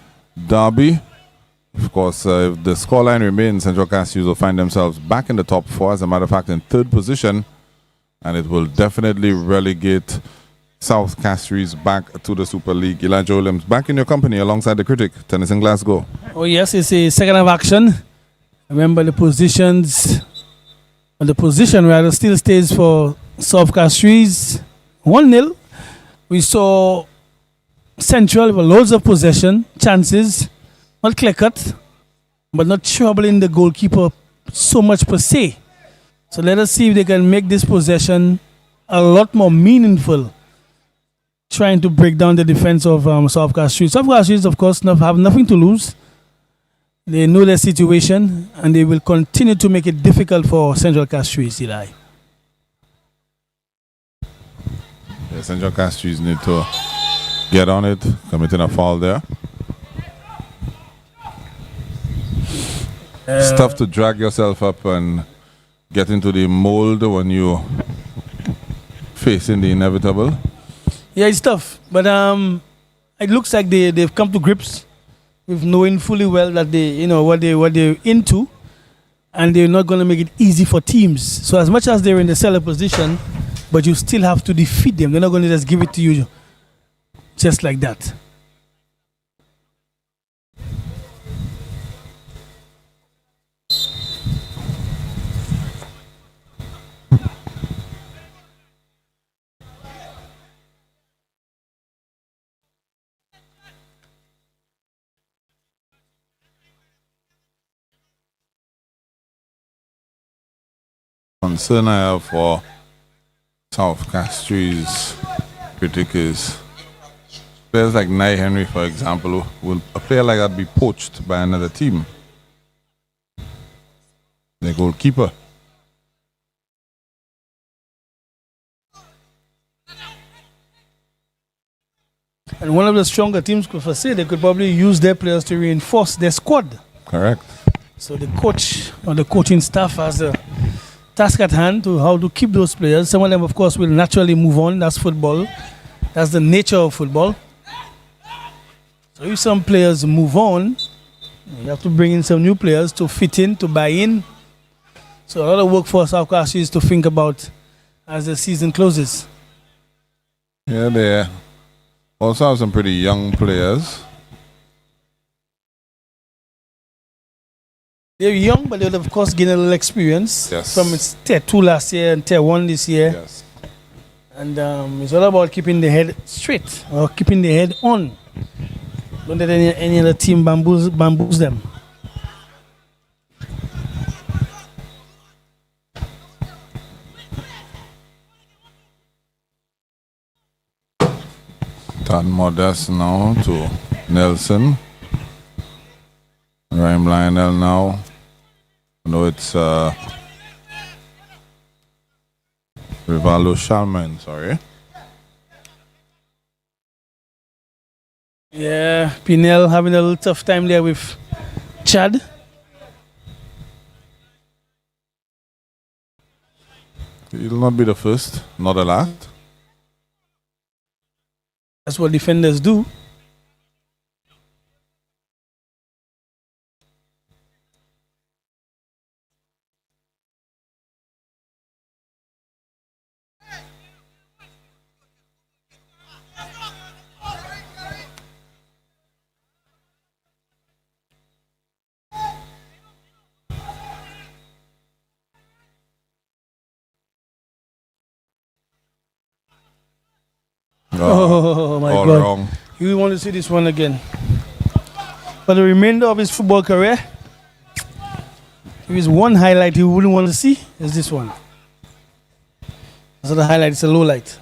derby. Of course, if the scoreline remains, Central Castries will find themselves back in the top 4, as a matter of fact, in 3rd position, and it will definitely relegate South Castries back to the Super League. Elijah Williams, back in your company alongside the critic, Tennis in Glasgow. Oh yes, it's a second half action. Remember the positions, and the position rather still stays for South Castries 1-0. We saw Central with loads of possession, chances, not clear cut, but not troubling the goalkeeper so much per se. So let us see if they can make this possession a lot more meaningful, trying to break down the defense of South Castries. South Castries, of course, have nothing to lose. They know their situation, and they will continue to make it difficult for Central Castries, Eli. Yeah, Central Castries need to get on it, committing a foul there. It's tough to drag yourself up and get into the mold when you're facing the inevitable. Yeah, it's tough, but it looks like they've come to grips with knowing fully well that they, what they're into, and they're not going to make it easy for teams. So as much as they're in the seller position, but you still have to defeat them. They're not going to just give it to you just like that. Concern I have for South Castries critic is players like Nye Henry, for example. Will a player like that be poached by another team? The goalkeeper. And one of the stronger teams could say they could probably use their players to reinforce their squad. Correct. So the coach or the coaching staff has a task at hand to how to keep those players. Some of them, of course, will naturally move on. That's football. That's the nature of football. So if some players move on, you have to bring in some new players to fit in, to buy in. So a lot of work for South Castries to think about as the season closes. Yeah, they also have some pretty young players. They're young, but they'll of course gain a little experience from its tier 2 last year and tier 1 this year. Yes. And it's all about keeping the head straight or keeping the head on. Don't let any other team bamboos them. Todd Modest now to Nelson. Ryan Lionel now. No, it's Rivaldo Shalman, sorry. Yeah, Pinel having a little tough time there with Chad. He'll not be the first, not the last. That's what defenders do. Oh my all God. Wrong. You want to see this one again. For the remainder of his football career, if there's one highlight he wouldn't want to see, is this one. So the highlight is a low light.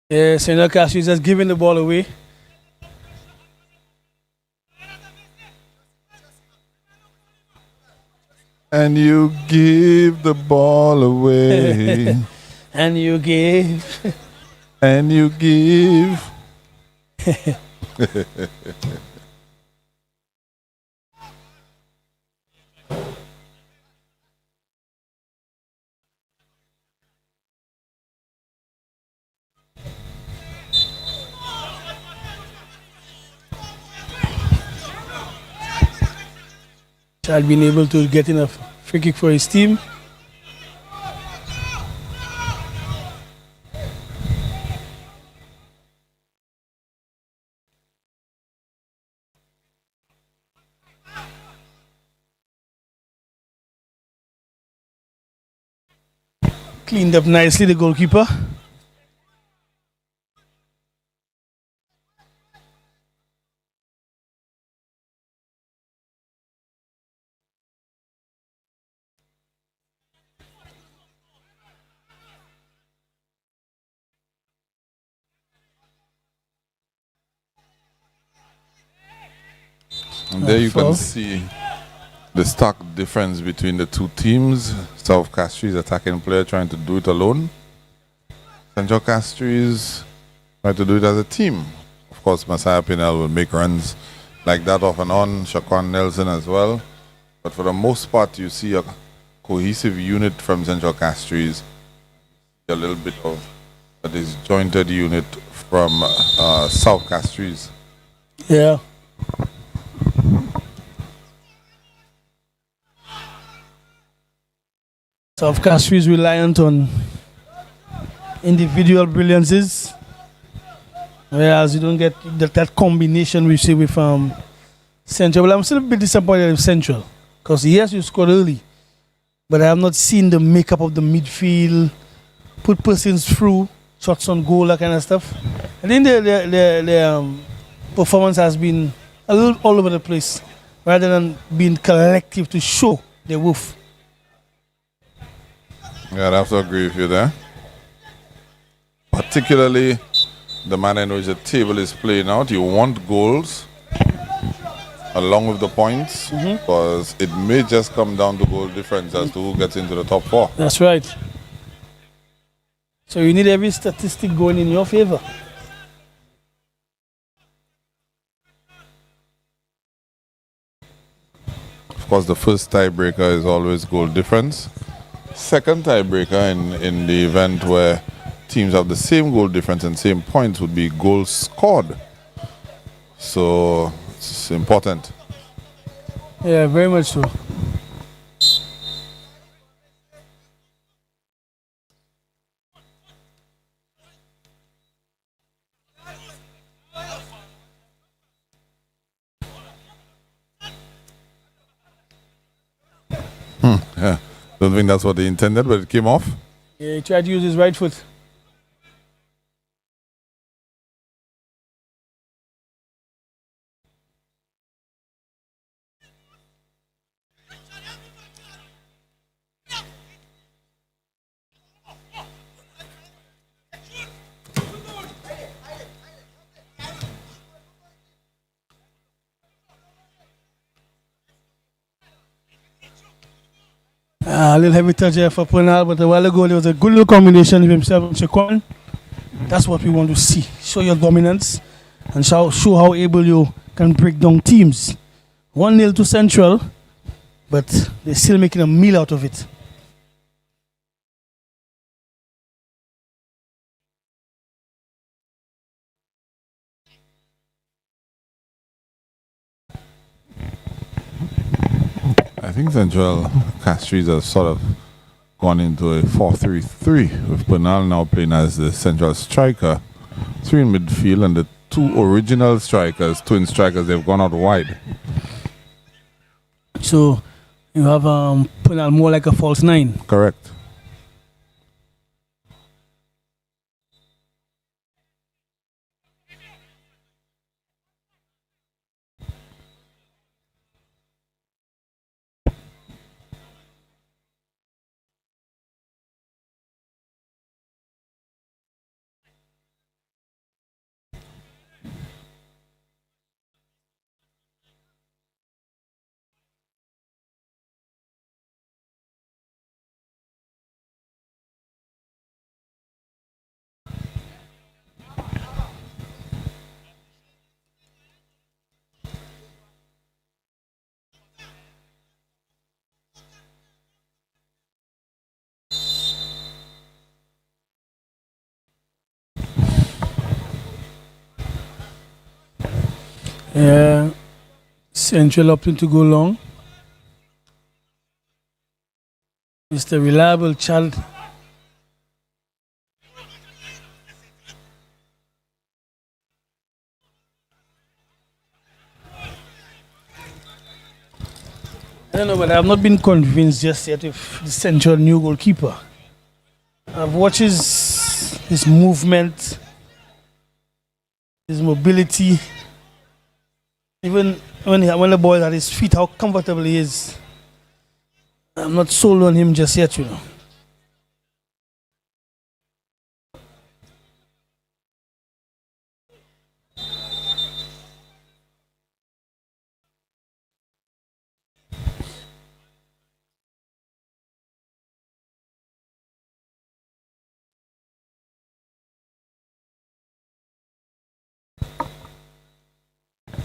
Yeah, Senor Castries has given the ball away. And you give the ball away. And you gave. And you give. Child being able to get enough free kick for his team. Cleaned up nicely, the goalkeeper. And there you can see the stark difference between the two teams. South Castries attacking player trying to do it alone. Central Castries trying to do it as a team. Of course, Messiah Pinel will make runs like that off and on. Shaquan Nelson as well. But for the most part, you see a cohesive unit from Central Castries. A little bit of a disjointed unit from South Castries. Yeah. South Castries reliant on individual brilliances, whereas you don't get that combination we see with Central. Well, I'm still a bit disappointed with Central, because yes, you scored early, but I have not seen the makeup of the midfield, put persons through, shots on goal, that kind of stuff. I think the performance has been a little all over the place, rather than being collective to show the wolf. Yeah, I'd have to agree with you there. Particularly the manner in which the table is playing out. You want goals along with the points, because it may just come down to goal difference as to who gets into the top four. That's right. So you need every statistic going in your favor. Of course, the first tiebreaker is always goal difference. Second tiebreaker in the event where teams have the same goal difference and same points would be goals scored. So it's important. Yeah, very much so. Yeah. Don't think that's what they intended, but it came off. Yeah, he tried to use his right foot. A little heavy touch here for Pernal, but a while ago there was a good little combination with himself and Shaquan. That's what we want to see. Show your dominance and show how able you can break down teams. 1-0 to Central, but they're still making a meal out of it. I think Central Castries are sort of gone into a 4-3-3 with Bernal now playing as the central striker, 3 in midfield, and the 2 original strikers, twin strikers, they've gone out wide. So you have Bernal more like a false 9. Correct. Central opting to go long. Mr. Reliable Child. I don't know, but I have not been convinced just yet with the Central new goalkeeper. I've watched his movement, his mobility, even when the ball is at his feet, how comfortable he is. I'm not sold on him just yet, you know.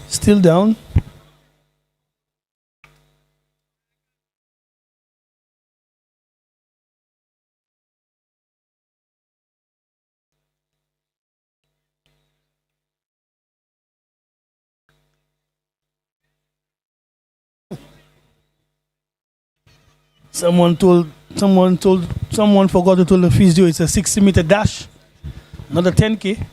Still down. Someone forgot to tell the physio it's a 60-meter dash, not a 10K.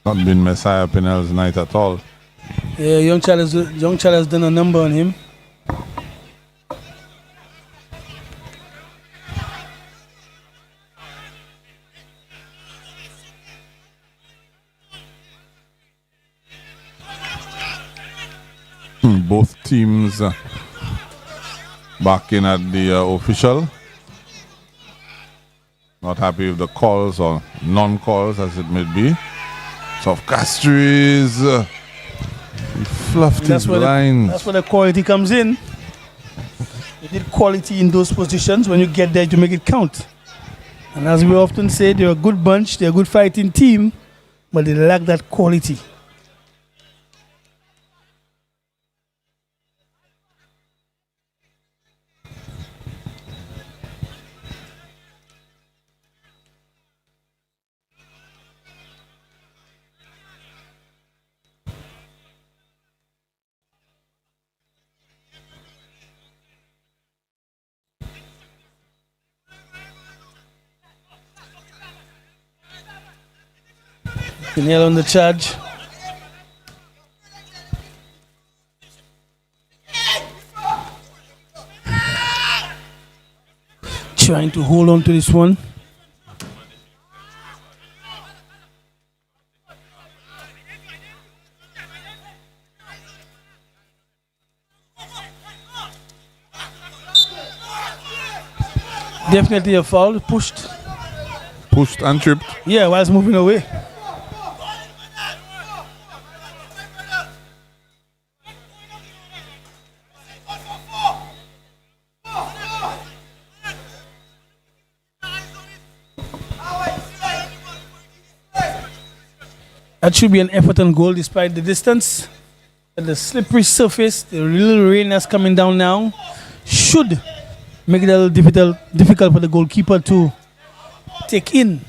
Not been Messiah Pinel's night at all. Yeah, young child has done a number on him. Both teams back in at the official. Not happy with the calls or non-calls as it may be. So Castries he fluffed his lines. That's where the quality comes in. You need quality in those positions. When you get there, to make it count. And as we often say, they're a good bunch, they're a good fighting team, but they lack that quality. Pinel on the charge. Trying to hold on to this one. Definitely a foul. Pushed. Pushed and tripped. Yeah, while it's moving away. That should be an effort on goal despite the distance. And the slippery surface, the little rain that's coming down now, should make it a little difficult for the goalkeeper to take in.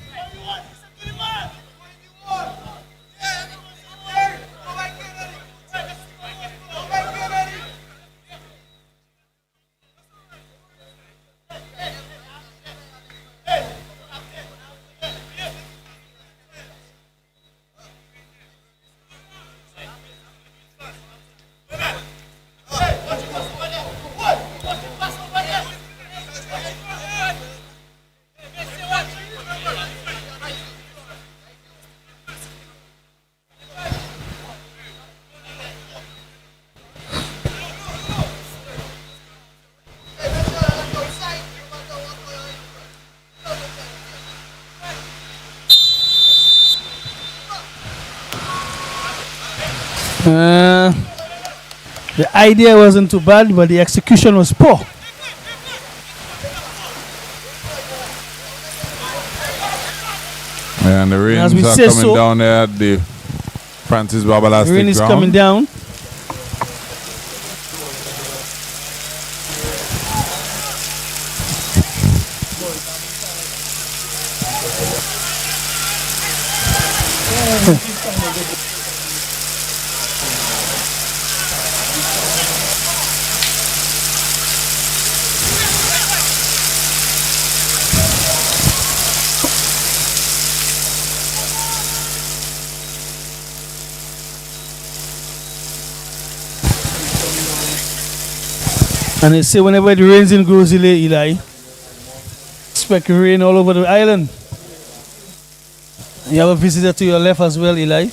The idea wasn't too bad, but the execution was poor. And the rains are coming down there at the Francis Babalastic The rain is ground. coming down. And they say whenever it rains in Grozile, Eli, expect rain all over the island. You have a visitor to your left as well, Eli.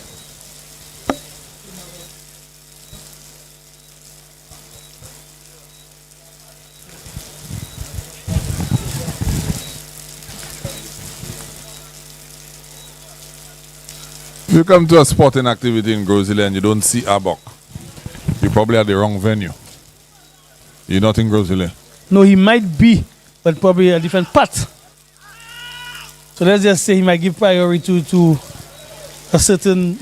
If you come to a sporting activity in Grozile and you don't see Abok, you probably at the wrong venue. You're not in Grozile. No, he might be, but probably a different part. So let's just say he might give priority to a certain,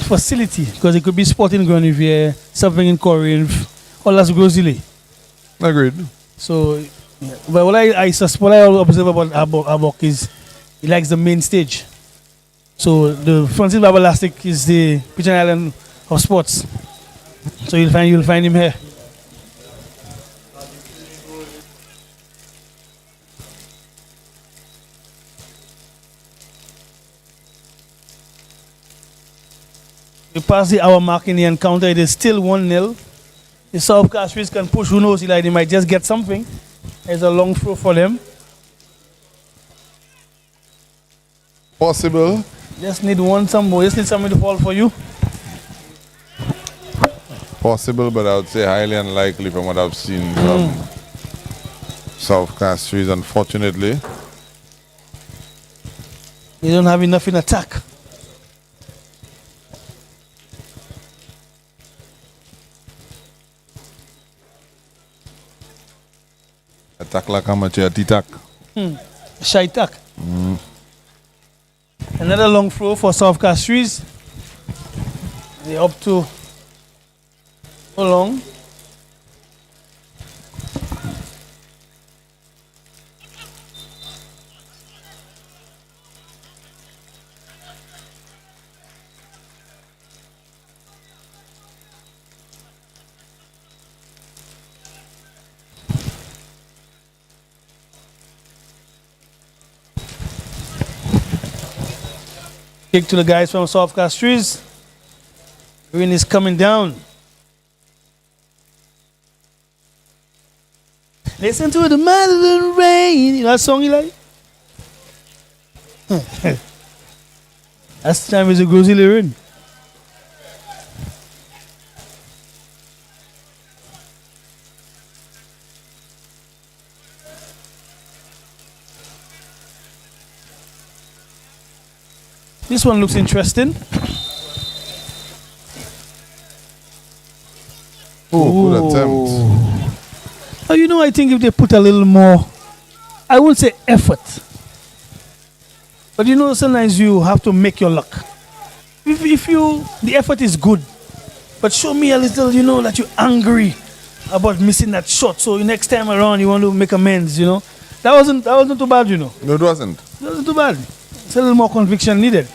facility, because it could be sporting ground if you're something in Corinth or Las Grozile. Agreed. So, yeah. But what I observe about Abok is he likes the main stage. So the Francis Babalastic is the Pigeon Island of sports. So you'll find him here. We pass the hour mark in the encounter. It is still 1-0. The South Castries can push. Who knows? They might just get something. There's a long throw for them. Possible. Just need somebody to fall for you. Possible, but I would say highly unlikely from what I've seen from South Castries, unfortunately. They don't have enough in attack. Attack like amateur, T-tack. Shy tack. Another long throw for South Castries. They're up to how long? Kick to the guys from South Castries. Rain is coming down. Listen to the man of the rain. You know that song you like? That's the time is a Grozile rain. This one looks interesting. Oh, good attempt. Now, you know, I think if they put a little more, I won't say effort, but you know, sometimes you have to make your luck. If the effort is good, but show me a little, you know, that you're angry about missing that shot. So next time around, you want to make amends, you know. That wasn't too bad, you know. No, it wasn't. It wasn't too bad. It's a little more conviction needed.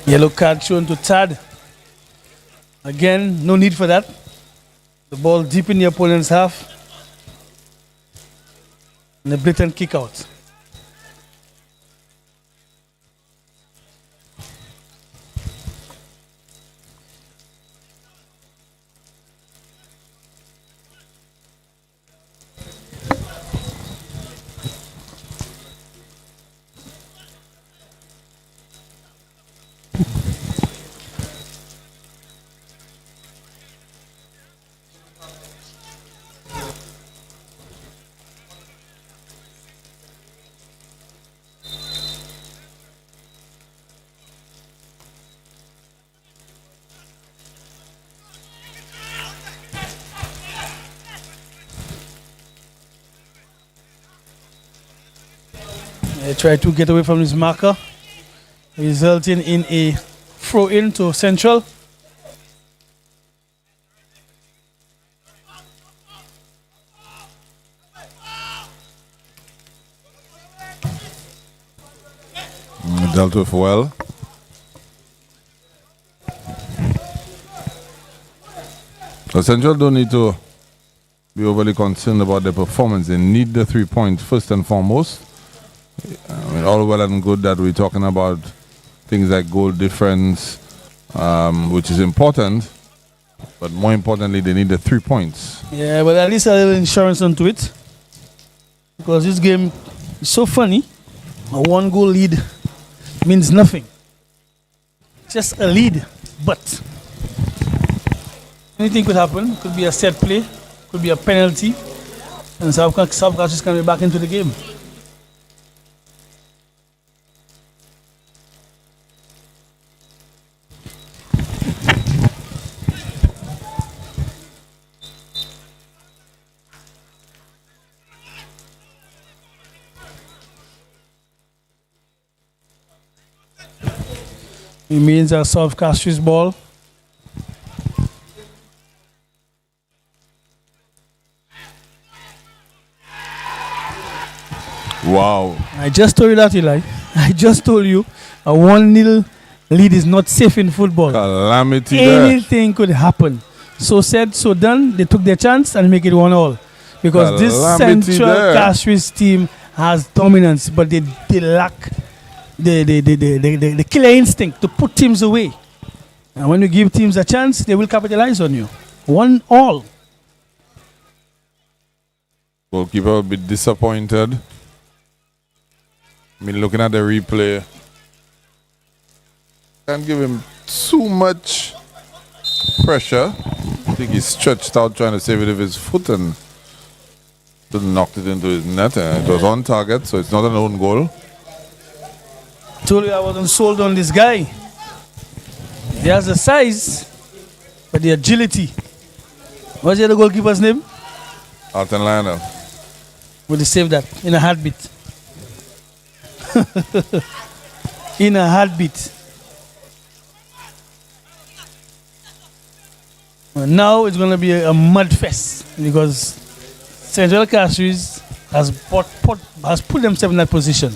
Yellow card shown to Tad. Again, no need for that. The ball deep in the opponent's half. And a blatant kick out. They try to get away from his marker, resulting in a throw in to Central. Dealt with well. So Central don't need to be overly concerned about their performance. They need the 3 points first and foremost. I mean, all well and good that we're talking about things like goal difference, which is important, but more importantly, they need the 3 points. Yeah, but at least a little insurance onto it, because this game is so funny. A 1-goal lead means nothing. Just a lead, but anything could happen. Could be a set play, could be a penalty, and South Castries can be back into the game. It means a South Castries ball. Wow. I just told you that, Eli. I just told you a 1-0 lead is not safe in football. Calamity Anything could happen. So said, so done. They took their chance and make it 1-1. Because this Central Castries team has dominance, but they lack the killer instinct to put teams away. And when you give teams a chance, they will capitalize on you. 1-1. Goalkeeper a bit disappointed. I mean, looking at the replay, can't give him too much pressure. I think he stretched out trying to save it with his foot and knocked it into his net. It was on target, so it's not an own goal. Told you I wasn't sold on this guy. He has the size, but the agility. What's the other goalkeeper's name? Alton Lionel. Will he save that in a heartbeat? In a heartbeat. Now it's going to be a mud fest because Central Castries has put themselves in that position.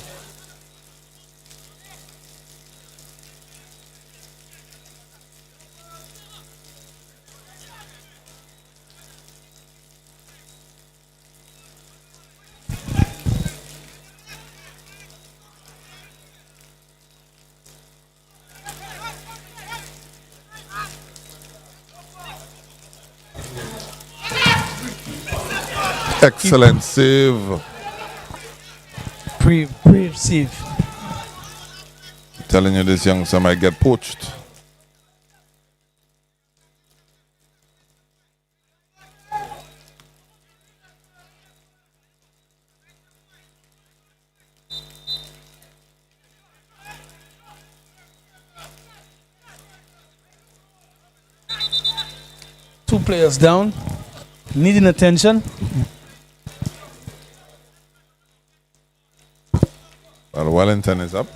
Excellent save. Brave save. Telling you this youngster might get poached. Two players down, needing attention. Well, Wellington is up.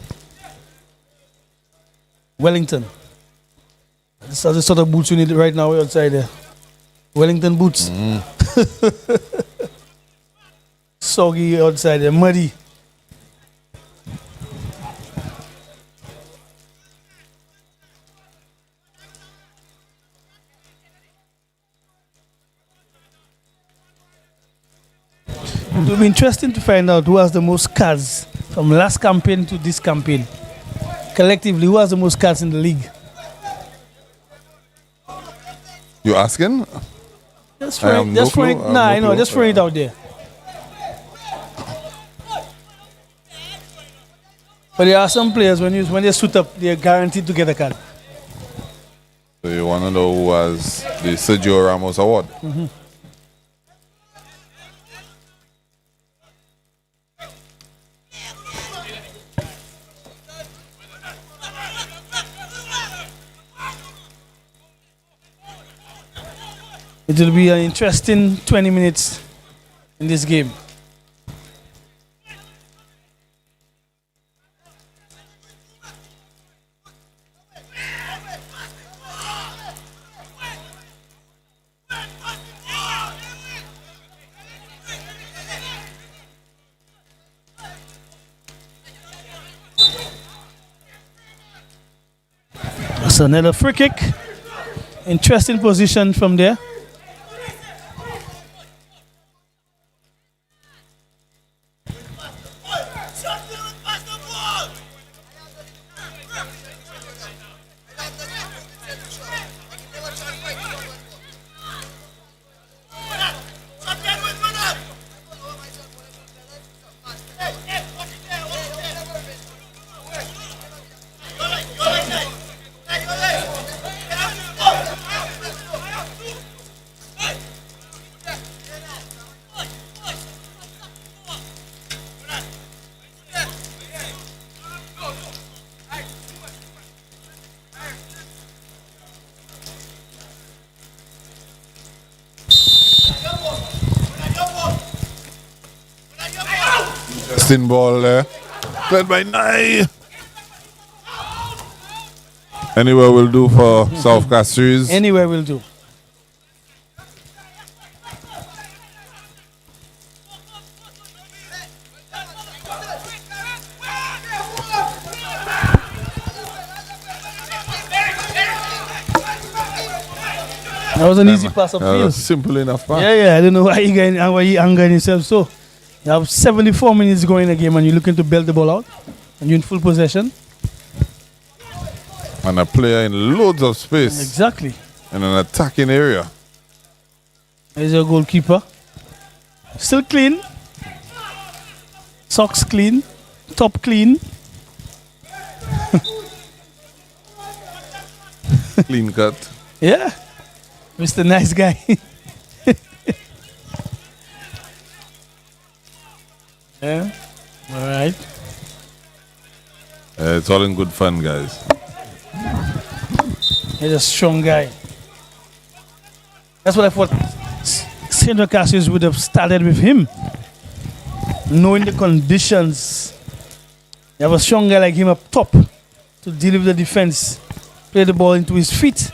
Wellington. These are the sort of boots you need right now outside there. Wellington boots. Soggy outside there, muddy. It will be interesting to find out who has the most cards from last campaign to this campaign. Collectively, who has the most cards in the league? You asking? Just throw it out there. But there are some players when they suit up, they are guaranteed to get a card. So you want to know who has the Sergio Ramos Award? Mm-hmm. It will be an interesting 20 minutes in this game. That's another free kick. Interesting position from there. Interesting ball there. Played by Nye. Anywhere will do for South Castries. Anywhere will do. That was an easy pass up field. Simple enough pass. Yeah. I don't know why he angering himself so. You have 74 minutes going in a game and you're looking to build the ball out and you're in full possession. And a player in loads of space. Exactly. In an attacking area. There's your goalkeeper. Still clean. Socks clean. Top clean. Clean cut. Yeah. Mr. Nice Guy. Yeah. All right. It's all in good fun, guys. He's a strong guy. That's what I thought Central Castries would have started with him. Knowing the conditions. You have a strong guy like him up top to deal with the defense. Play the ball into his feet.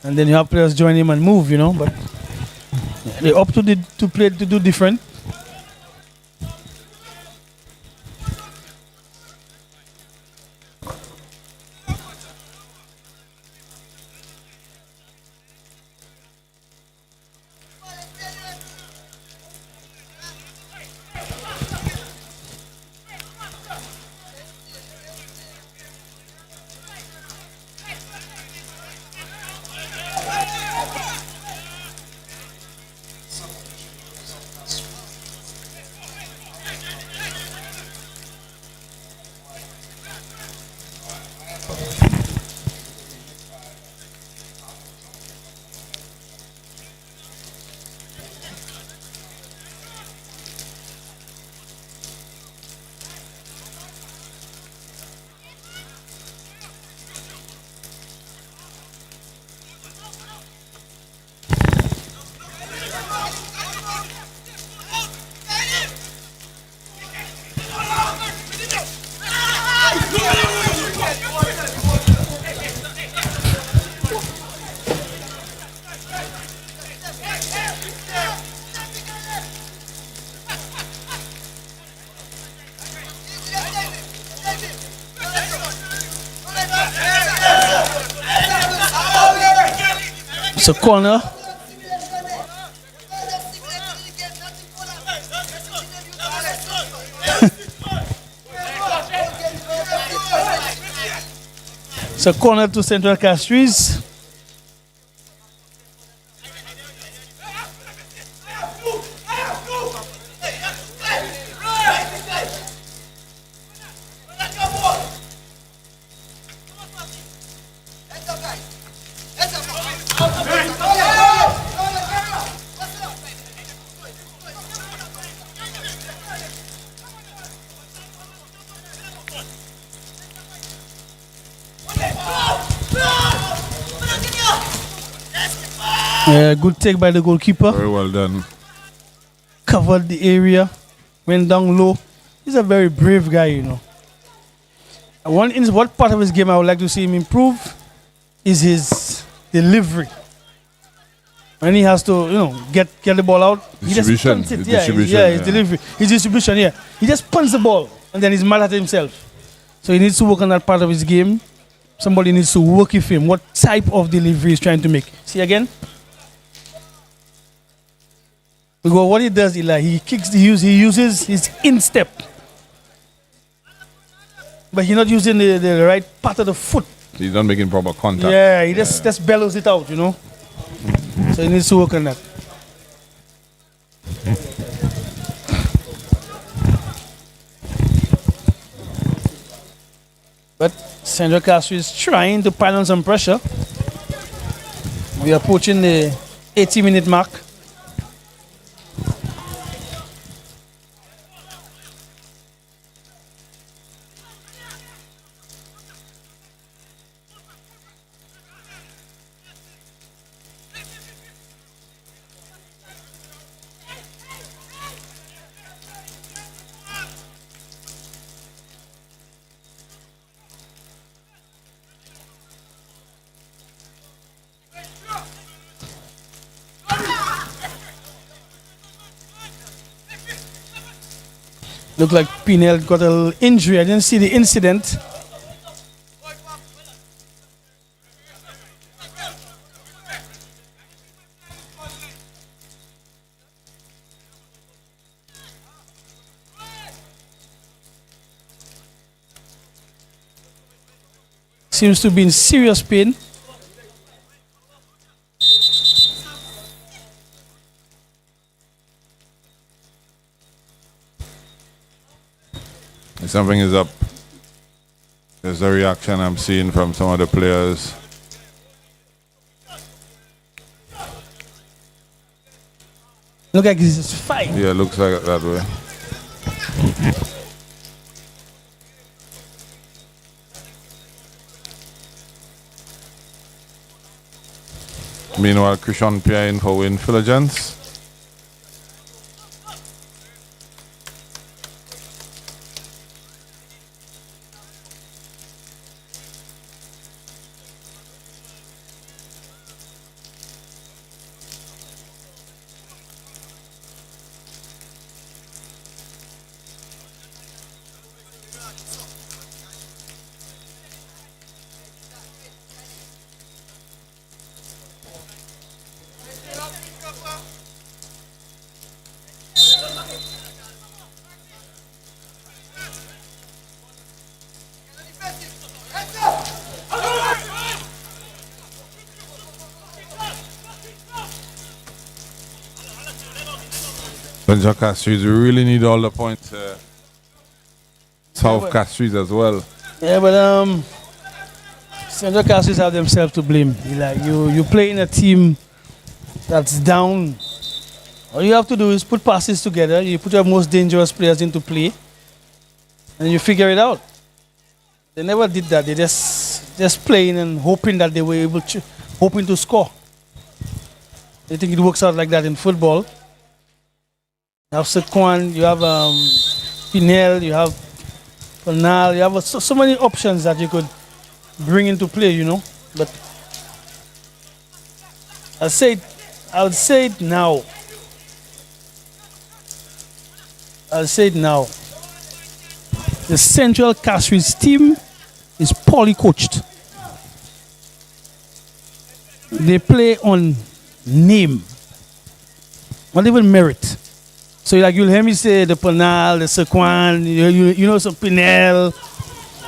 and then you have players join him and move, you know. But they opt to play to do different. It's a corner. It's a corner to Central Castries. Good take by the goalkeeper. Very well done. Covered the area, went down low. He's a very brave guy, you know. What part of his game I would like to see him improve is his delivery. When he has to, you know, get the ball out, he just punts it. His delivery, his distribution. Yeah, he just punts the ball and then he's mad at himself. So he needs to work on that part of his game. Somebody needs to work with him. What type of delivery he's trying to make? See again. Because what he does, Eli, he uses his instep. But he's not using the right part of the foot. He's not making proper contact. Yeah, he just bellows it out, you know. So he needs to work on that. But Central Castries is trying to pile on some pressure. We are approaching the 80-minute mark. Looked like Pinel got a little injury. I didn't see the incident. Seems to be in serious pain. Something is up. There's a reaction I'm seeing from some of the players. Look like this is fight. Yeah, looks like it that way. Meanwhile, Christian Pierre in for win Philogence. Benja Castries, we really need all the points. South Castries as well. Yeah, but Central Castries have themselves to blame. Like you play in a team that's down. All you have to do is put passes together. You put your most dangerous players into play, and you figure it out. They never did that. They just playing and hoping that they were able to, hoping to score. They think it works out like that in football. You have Sequan, you have Pinel, you have Panal, you have so many options that you could bring into play, you know. But I'll say it now. I'll say it now. The Central Castries team is poorly coached. They play on name, not even merit. So like you'll hear me say the Panal, the Sequan, you know some Pinel,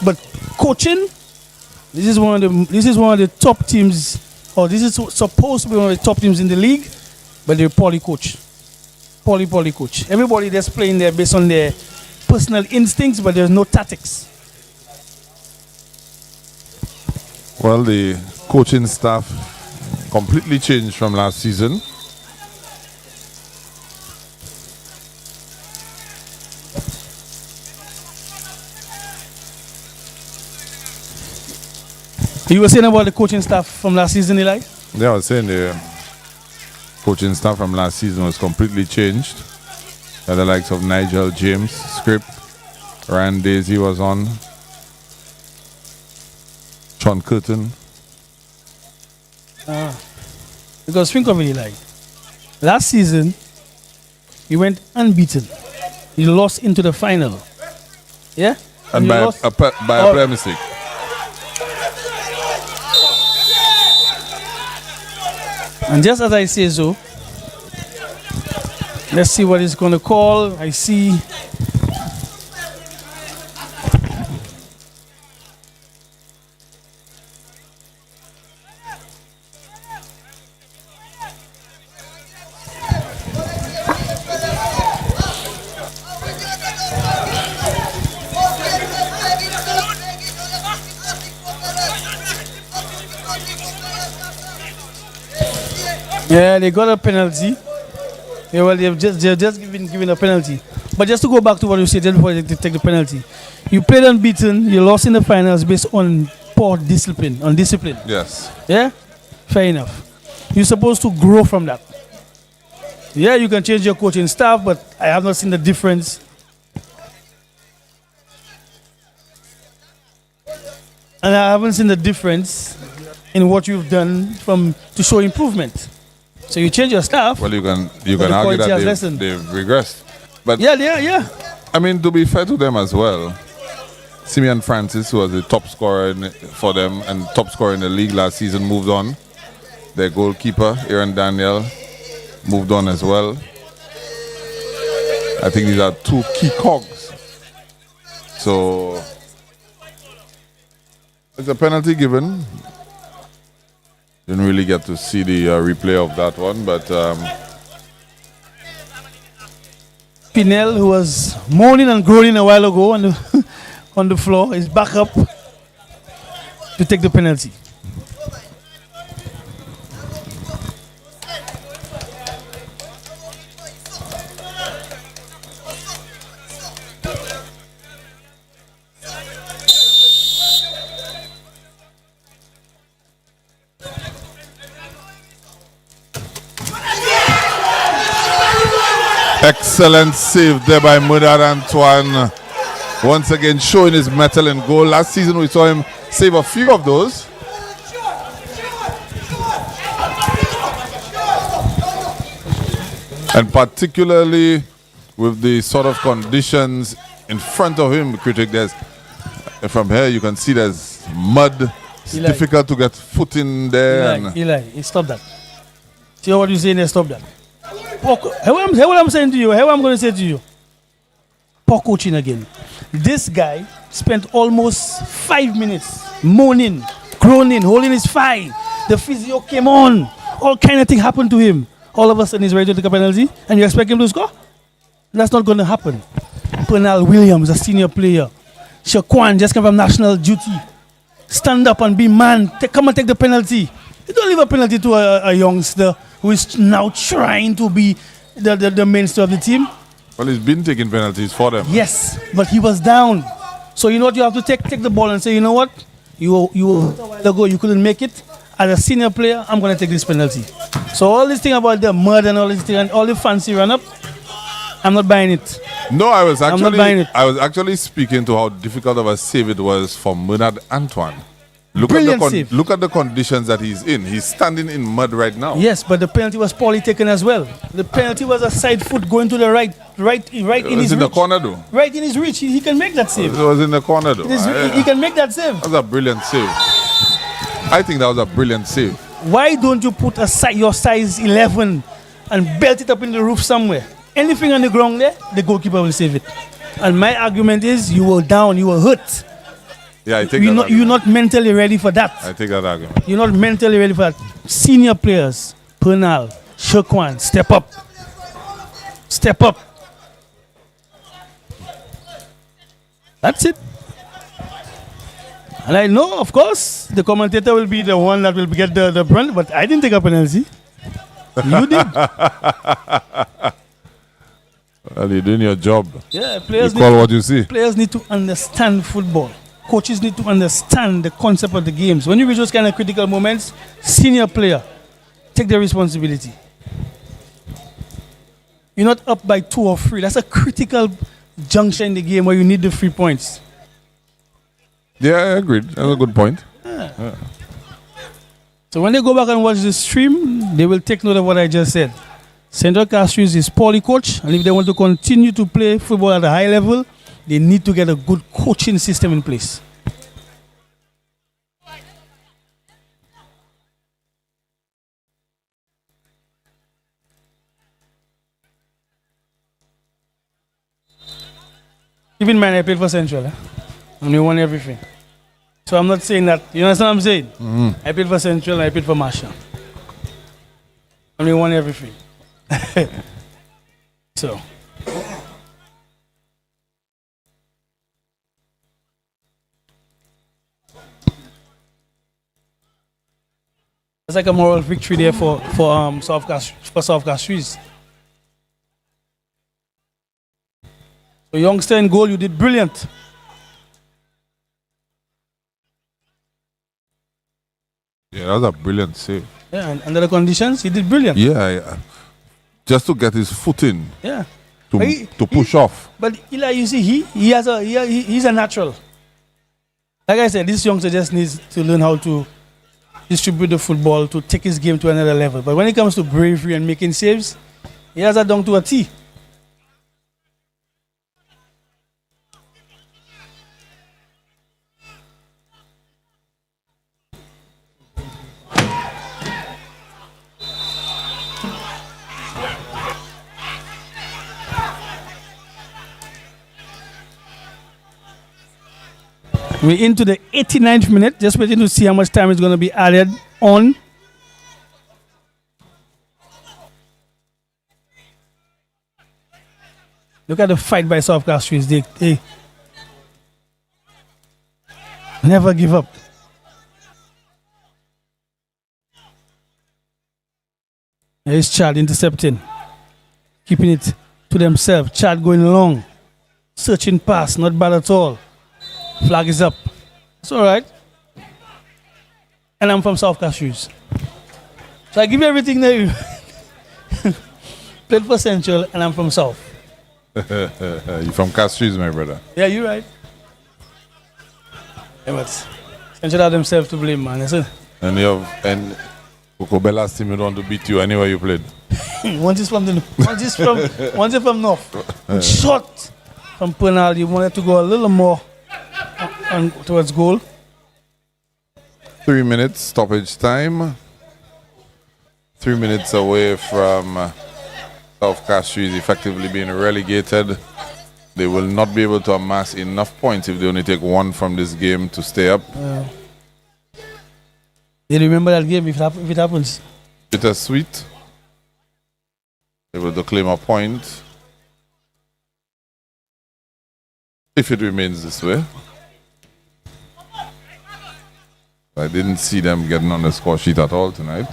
but coaching, this is one of the top teams, or this is supposed to be one of the top teams in the league, but they're poorly coached. Poorly coached. Everybody that's playing there based on their personal instincts, but there's no tactics. Well, the coaching staff completely changed from last season. You were saying about the coaching staff from last season, Eli? Yeah, I was saying the coaching staff from last season was completely changed. The likes of Nigel James, Script, Ryan Daisy was on, Sean Curtin. Because think of it, Eli. Last season, you went unbeaten. You lost into the final. Yeah? And by a player mistake. And just as I say so, let's see what he's going to call. I see. Yeah, they got a penalty. Yeah, well, they're just given a penalty. But just to go back to what you said just before they take the penalty, you played unbeaten, you lost in the finals based on poor discipline, on discipline. Yes. Yeah, fair enough. You're supposed to grow from that. Yeah, you can change your coaching staff, but I have not seen the difference. And I haven't seen the difference in what you've done to show improvement. So you change your staff. Well, you can argue that they've regressed. But yeah. I mean, to be fair to them as well, Simeon Francis, who was the top scorer for them and top scorer in the league last season, moved on. Their goalkeeper, Aaron Daniel, moved on as well. I think these are two key cogs. So it's a penalty given. Didn't really get to see the replay of that one, but Pinel, who was moaning and groaning a while ago on the floor, is back up to take the penalty. excellent save there by Mudad Antoine. Once again showing his mettle in goal. Last season we saw him save a few of those. And particularly with the sort of conditions in front of him, critic, from here you can see there's mud. It's difficult to get foot in there. Eli, stop that. See what you're saying there, stop that. Hear what I'm saying to you. Hear what I'm going to say to you. Poor coaching again. This guy spent almost 5 minutes moaning, groaning, holding his thigh. The physio came on. All kind of thing happened to him. All of a sudden he's ready to take a penalty and you expect him to score? That's not going to happen. Pernal Williams, a senior player. Shaquan just came from national duty. Stand up and be man. Come and take the penalty. You don't leave a penalty to a youngster who is now trying to be the mainstay of the team. Well, he's been taking penalties for them. Yes, but he was down. So you know what? You have to take the ball and say, you know what? You a while ago you couldn't make it. As a senior player, I'm going to take this penalty. So all this thing about the mud and all this thing and all the fancy run up, I'm not buying it. No, I was I'm not buying it. actually speaking to how difficult of a save it was for Bernard Antoine. Look at the conditions that he's in. He's standing in mud right now. Yes, but the penalty was poorly taken as well. The penalty was a side foot going to the right in his reach. In the corner though. Right in his reach. He can make that save. It was in the corner though. He can make that save. That was a brilliant save. I think that was a brilliant save. Why don't you put your size 11 and belt it up in the roof somewhere? Anything on the ground there, the goalkeeper will save it. And my argument is you were down, you were hurt. Yeah, I think you're not mentally ready for that. I take that argument. You're not mentally ready for that. Senior players, Pernal, Shaquan, step up. Step up. That's it. And I know, of course, the commentator will be the one that will get the brunt, but I didn't take a penalty. You did. Well, you're doing your job. Yeah, players you call what you see. Players need to understand football. Coaches need to understand the concept of the games. When you reach those kind of critical moments, senior player, take the responsibility. You're not up by 2 or 3. That's a critical juncture in the game where you need the 3 points. Yeah, I agreed. That's a good point. Yeah. So when they go back and watch the stream, they will take note of what I just said. Central Castries is poorly coached, and if they want to continue to play football at a high level, they need to get a good coaching system in place. Keep in mind, I played for Central, and we won everything. So I'm not saying that, you understand what I'm saying? Mm-hmm. I played for Central, and I played for Marshall. And we won everything. So. It's like a moral victory there for South Castries. So youngster in goal, you did brilliant. Yeah, that was a brilliant save. Yeah, and under the conditions, he did brilliant. Yeah, just to get his foot in. Yeah. To push off. But Eli, you see, he's a natural. Like I said, this youngster just needs to learn how to distribute the football, to take his game to another level. But when it comes to bravery and making saves, he has that down to a T. We're into the 89th minute, just waiting to see how much time is going to be added on. Look at the fight by South Castries. They never give up. There's Chad intercepting, keeping it to themselves. Chad going long, searching pass, not bad at all. Flag is up. It's all right. And I'm from South Castries. So I give you everything there. Played for Central and I'm from South. You're from Castries, my brother. Yeah, you're right. Yeah, but Central have themselves to blame, man. Listen. And Cocobella's team don't want to beat you anywhere you played. One is from North. Shot from Pernal. You wanted to go a little more towards goal. 3 minutes stoppage time. 3 minutes away from South Castries effectively being relegated. They will not be able to amass enough points if they only take 1 from this game to stay up. They remember that game if it happens. Bittersweet. Able to claim a point. if it remains this way. I didn't see them getting on the score sheet at all tonight.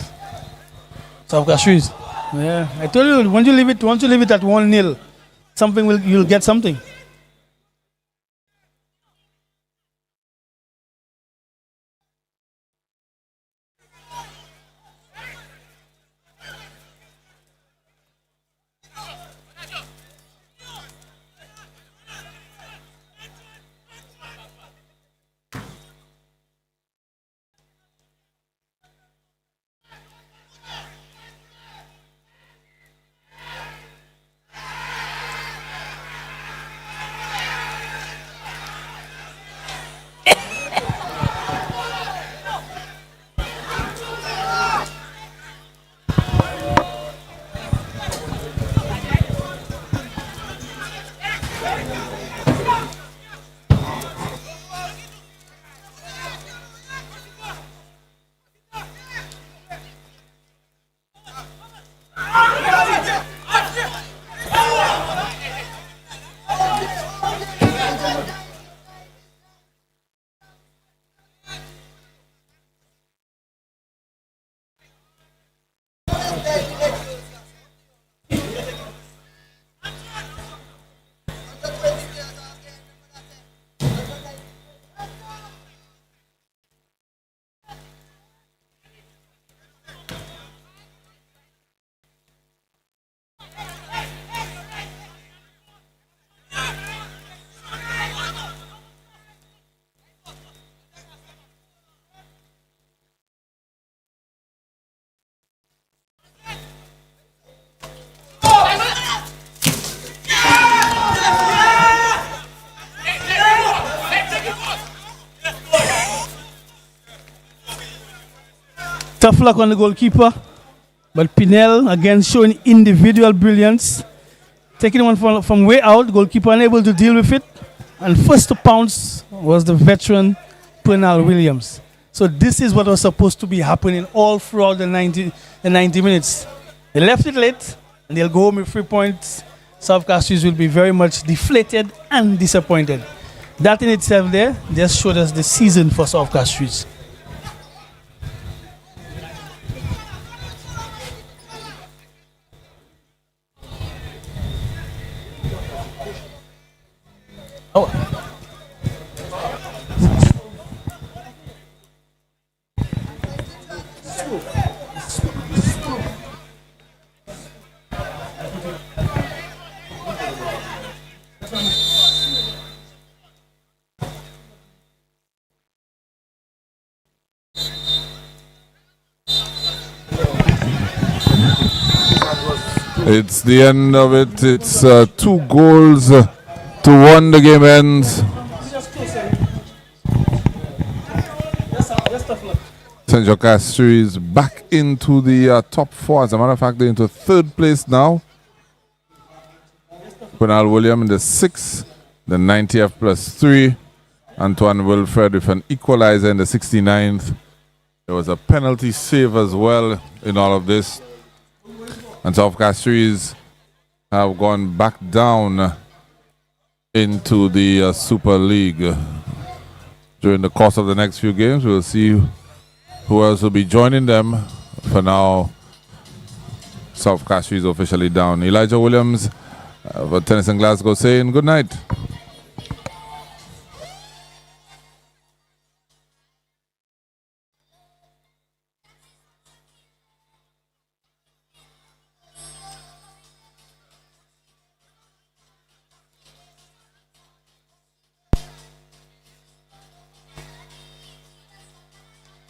South Castries. Yeah, I told you once you leave it at 1-0, you'll get something. Tough luck on the goalkeeper, but Pinel again showing individual brilliance, taking one from way out. Goalkeeper unable to deal with it, and first to pounce was the veteran Pernal Williams. So this is what was supposed to be happening all throughout the 90 minutes. They left it late, and they'll go home with 3 points. South Castries will be very much deflated and disappointed. That in itself there just showed us the season for South Castries. It's the end of it. It's 2 goals to 1. The game ends. St. Castries back into the top 4. As a matter of fact, they're into 3rd place now. Pernal William in the 6th, the 90th plus 3. Antoine Wilfred with an equalizer in the 69th. There was a penalty save as well in all of this. And South Castries have gone back down into the Super League. During the course of the next few games, we'll see who else will be joining them. For now, South Castries officially down. Elijah Williams for Tennyson Glasgow saying good night.